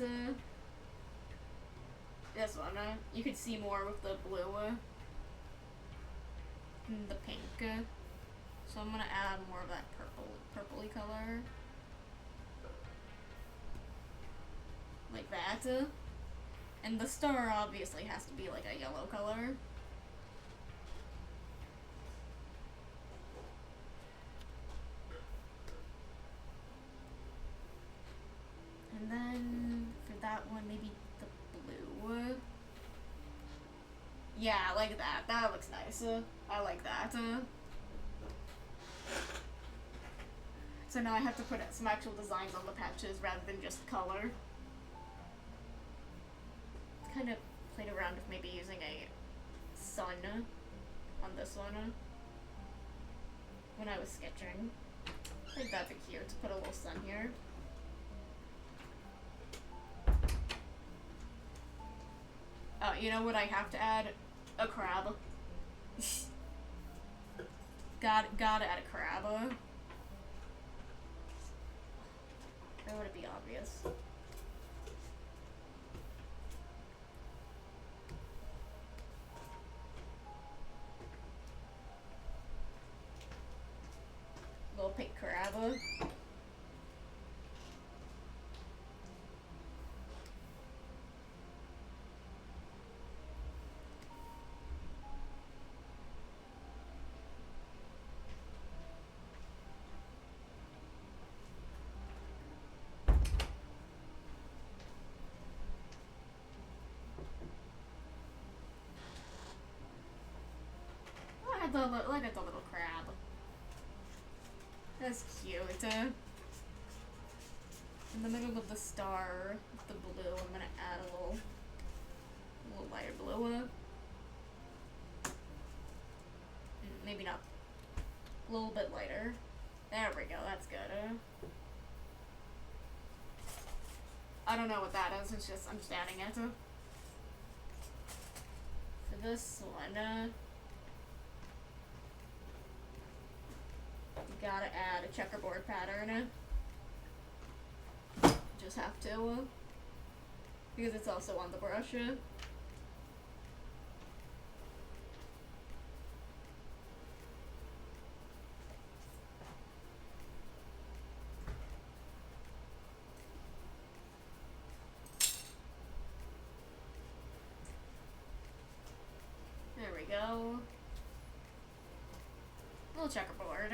This one. You could see more with the blue and the pink. So I'm gonna add more of that purpley color. Like that. And the star obviously has to be like a yellow color. And then for that one, maybe the blue. Yeah, like that. That looks nice. I like that. So now I have to put some actual designs on the patches rather than just color. Kind of played around with maybe using a sun on this one when I was sketching. I think that'd be cute to put a little sun here. Oh, you know what I have to add? A crab. Gotta add a crab. Or would it be obvious? Little pink crab. Look at the little crab. That's cute. In the middle of the star, with the blue, I'm gonna add a little lighter blue. Maybe not. A little bit lighter. There we go. That's good. I don't know what that is. It's just I'm just adding it. For this one. Gotta add a checkerboard pattern. Just have to. Because it's also on the brush. There we go. Little checkerboard.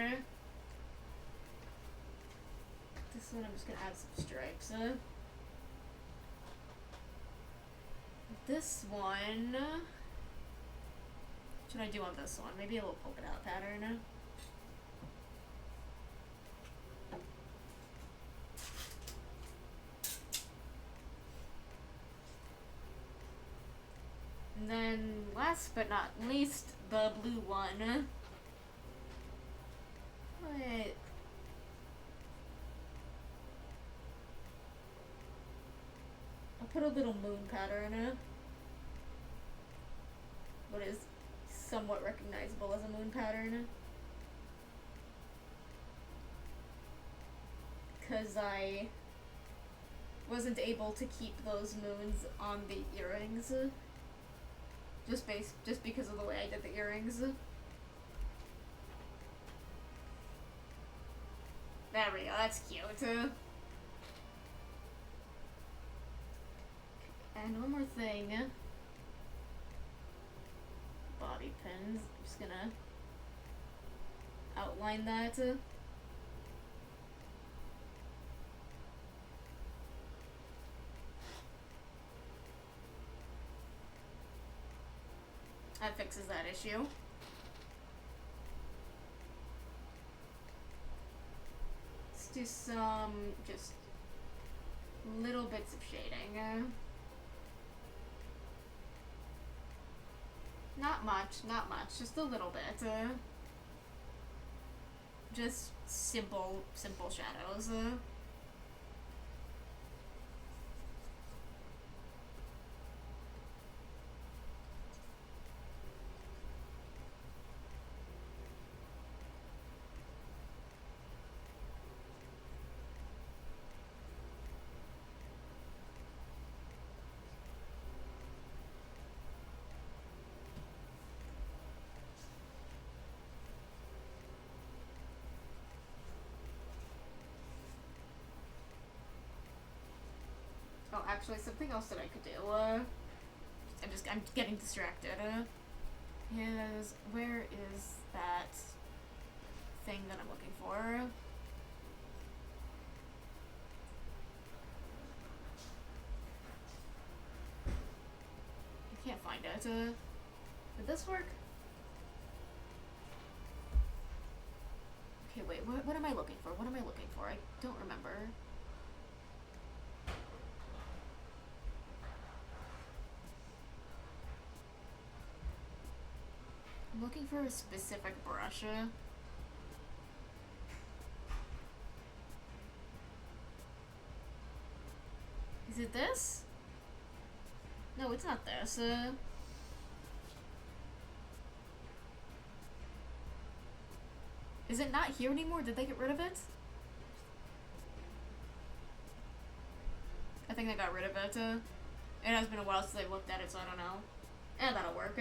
This one I'm just gonna add some stripes. This one, what should I do on this one? Maybe a little polka dot pattern. And then, last but not least, the blue one. Wait. I'll put a little moon pattern. what is somewhat recognizable as a moon pattern. Because I wasn't able to keep those moons on the earrings. Just because of the way I did the earrings. There we go, that's cute. And one more thing. Bobby pins. I'm just gonna outline that. That fixes that issue. Let's do some just little bits of shading. Not much, just a little bit. Just simple shadows. Oh, actually, something else that I could do. I'm getting distracted. Where is that thing that I'm looking for? I can't find it. Did this work? Okay, wait, what am I looking for? What am I looking for? I don't remember. I'm looking for a specific brush. Is it this? No, it's not this. Is it not here anymore? Did they get rid of it? I think they got rid of it. It has been a while since I looked at it, so I don't know. Eh, that'll work.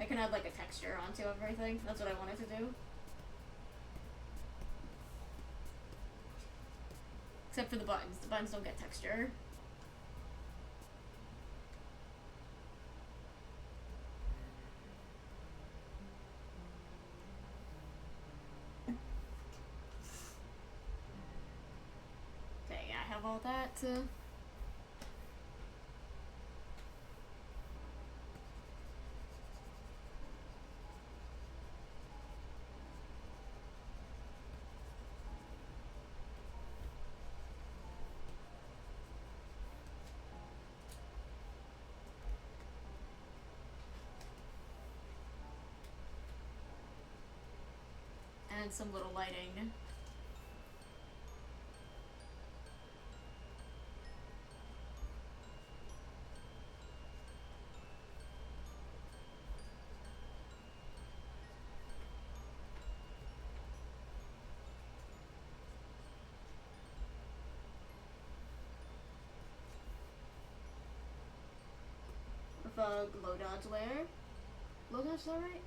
I can add like a texture onto everything. That's what I wanted to do. Except for the buttons. The buttons don't get texture. Okay, yeah, I have all that. And some little lighting. With a glow dodge layer. Glow dodge, is that right?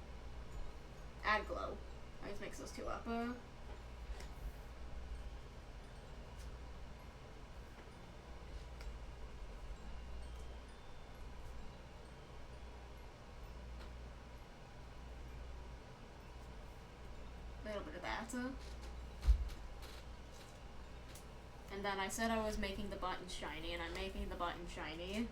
Add glow. I just mix those two up. A little bit of that. And then I said I was making the button shiny, and I'm making the button shiny.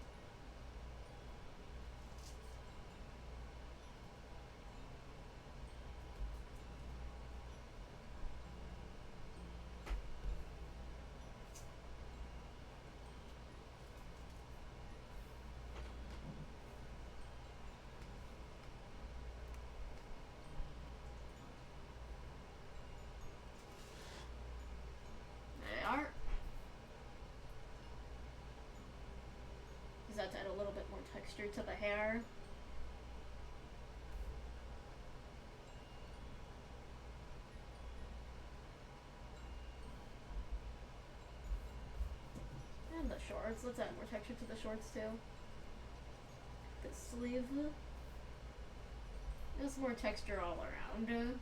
That to add a little bit more texture to the hair. shorts. Let's add more texture to the shorts too. The sleeve. There's more texture all around.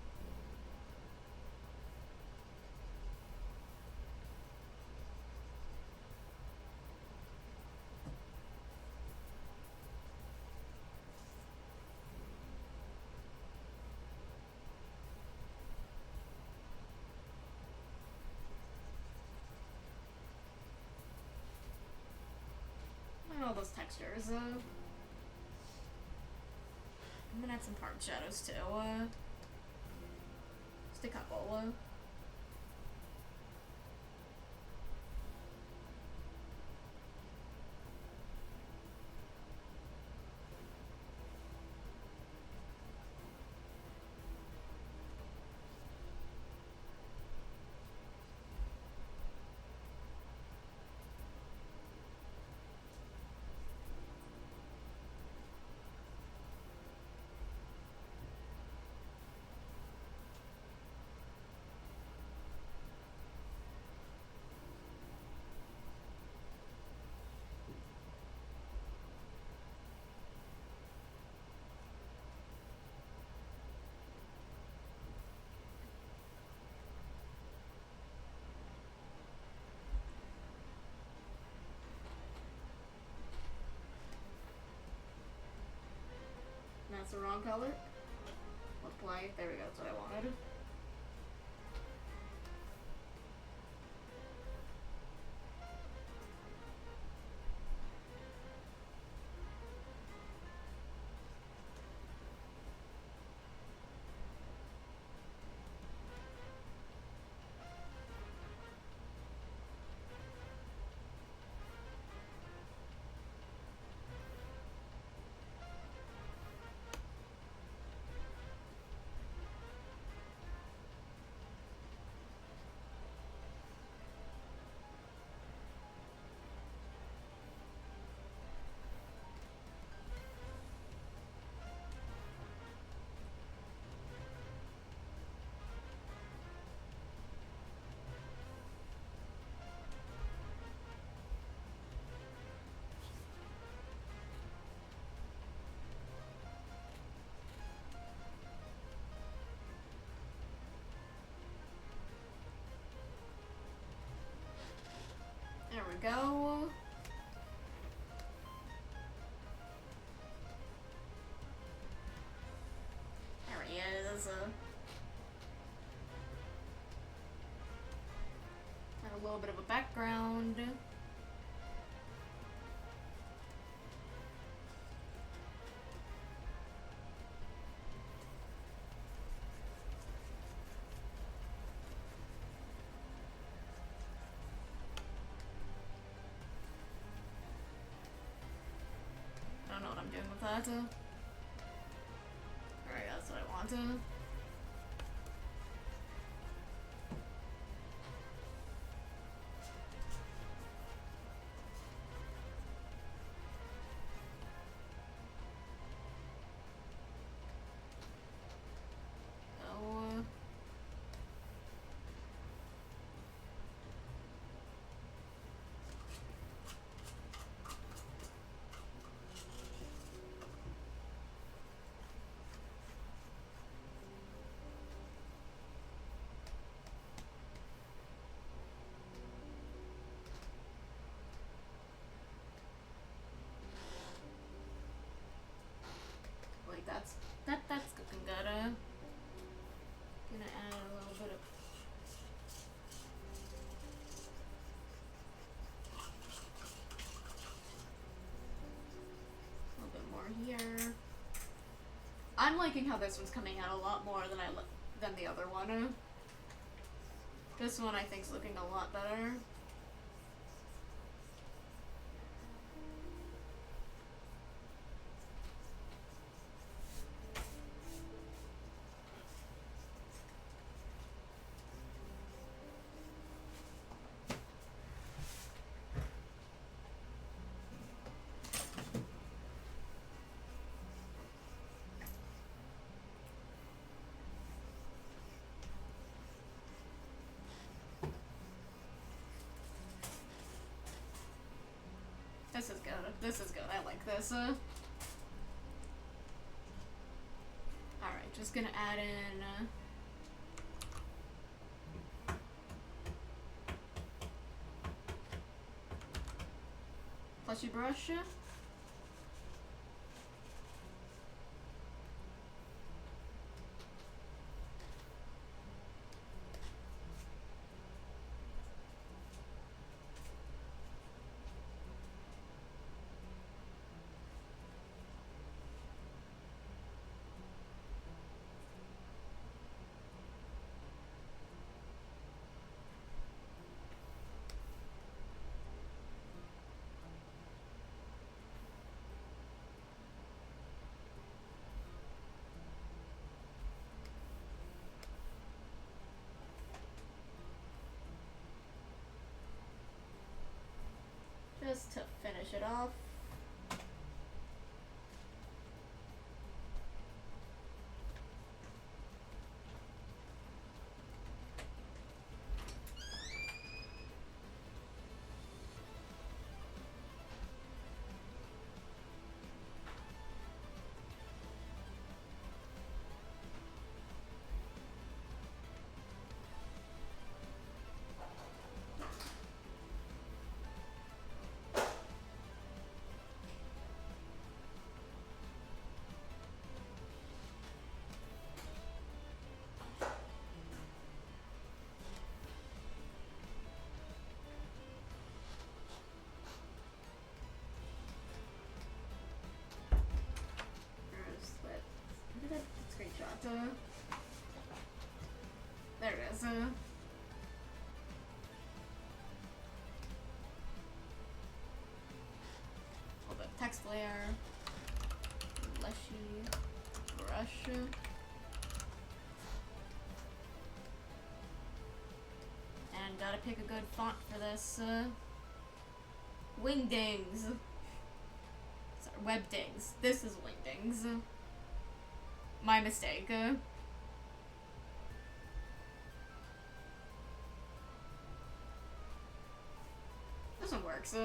All those textures. I'm gonna add some hard shadows too. Just a couple. That's the wrong color. Apply. There we go. That's what I wanted. There we go. There he is. And a little bit of a background. I don't know what I'm doing with that. Alright, that's what I want. Oh. Like that's looking good. Gonna add a little bit of here. I'm liking how this one's coming out a lot more than the other one. This one I think's looking a lot better. this is good. This is good. I like this. Alright, just gonna add in... Plushie brush. Just to finish it off. Screenshot. There it is. Hold up, text layer. Plushie brush. And gotta pick a good font for this. Wingdings. Sorry, Webdings. This is Wingdings. My mistake. This one works.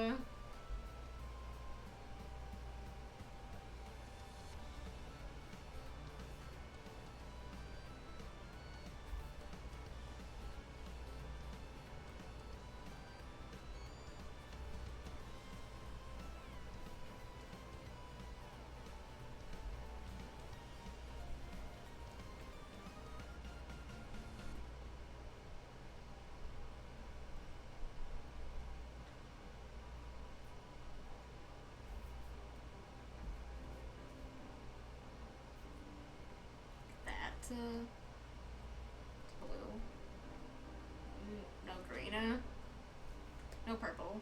Blue. No green. No purple.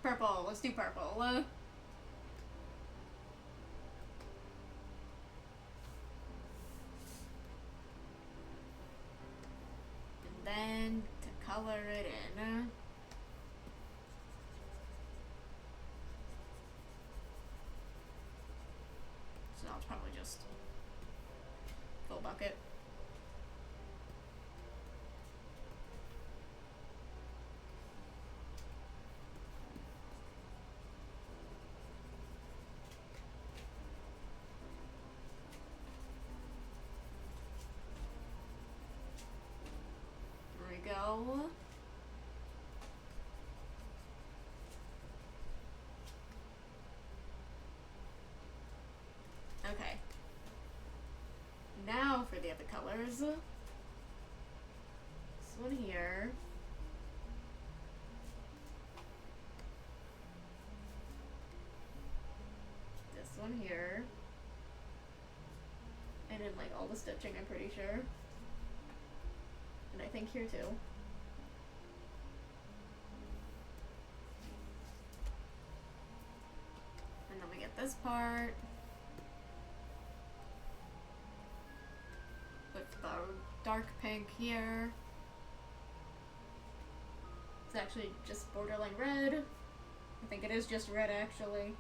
Purple. Let's do purple. And then to color it in. So now it's probably just full bucket. There we go. Okay. Now for the other colors. This one here. This one here. And in like all the stitching, I'm pretty sure. And I think here too. And then we get this part. With the dark pink here. It's actually just borderline red. I think it is just red actually.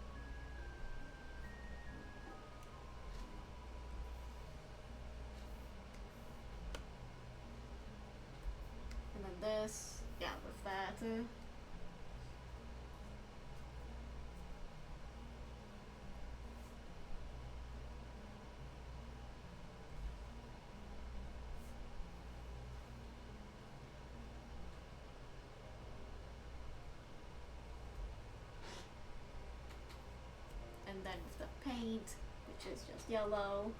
And then this, yeah, with that. paint, which is just yellow.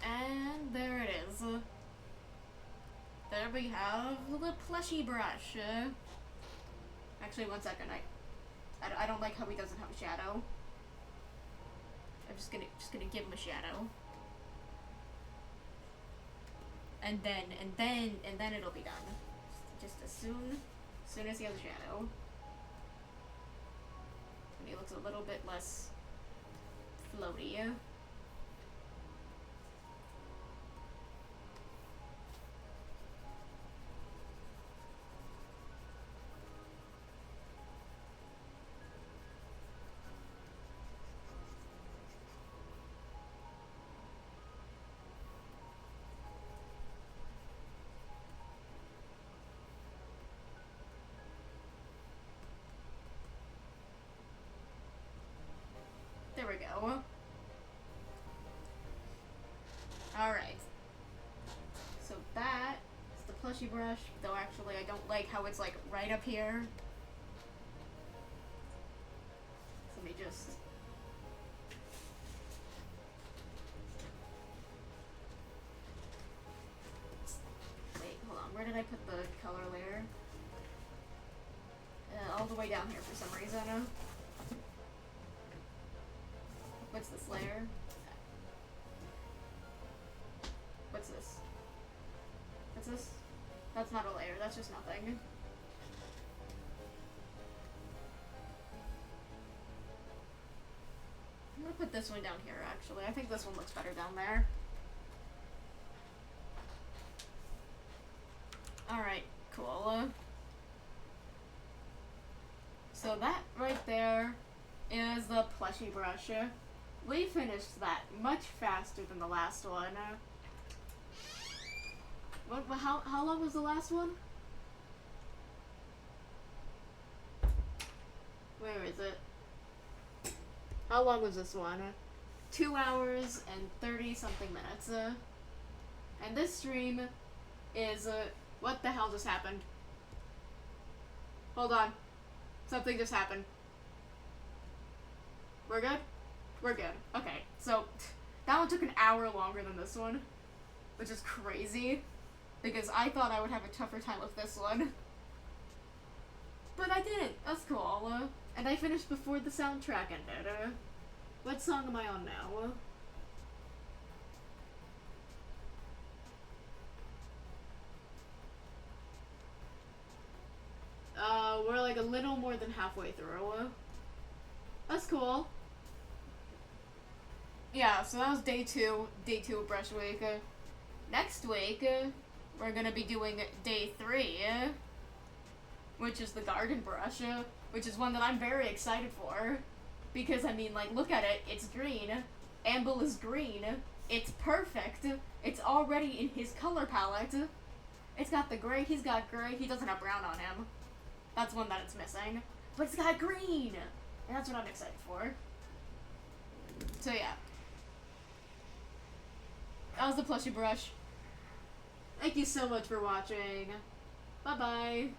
And there it is. There we have the plushie brush. Actually, one second. I don't like how he doesn't have a shadow. I'm just gonna give him a shadow. And then it'll be done. Just as soon as he has a shadow. And he looks a little bit less floaty. There we go. Alright. So that is the plushie brush, though actually I don't like how it's like right up here. So let me just... Wait, hold on. Where did I put the color layer? All the way down here for some reason. What's this layer? What's this? What's this? That's not a layer, that's just nothing. I'm gonna put this one down here, actually. I think this one looks better down there. Alright, cool. So that right there is the plushie brush. We finished that much faster than the last one. How long was the last one? Where is it? How long was this one? 2 hours and 30 something minutes. And this stream is, what the hell just happened? Hold on. Something just happened. We're good? We're good. Okay, so that one took an hour longer than this one, which is crazy, because I thought I would have a tougher time with this one. But I didn't. That's cool. And I finished before the soundtrack ended. What song am I on now? We're like a little more than halfway through. That's cool. Yeah, so that was day two of Brush Week. Next week, we're gonna be doing day 3, which is the Garden Brush, which is one that I'm very excited for. Because, I mean, like, look at it, it's green. Amble is green. It's perfect. It's already in his color palette. It's got the gray, he's got gray, he doesn't have brown on him. That's one that it's missing. But it's got green! And that's what I'm excited for. So yeah. That was the plushie brush. Thank you so much for watching. Bye-bye.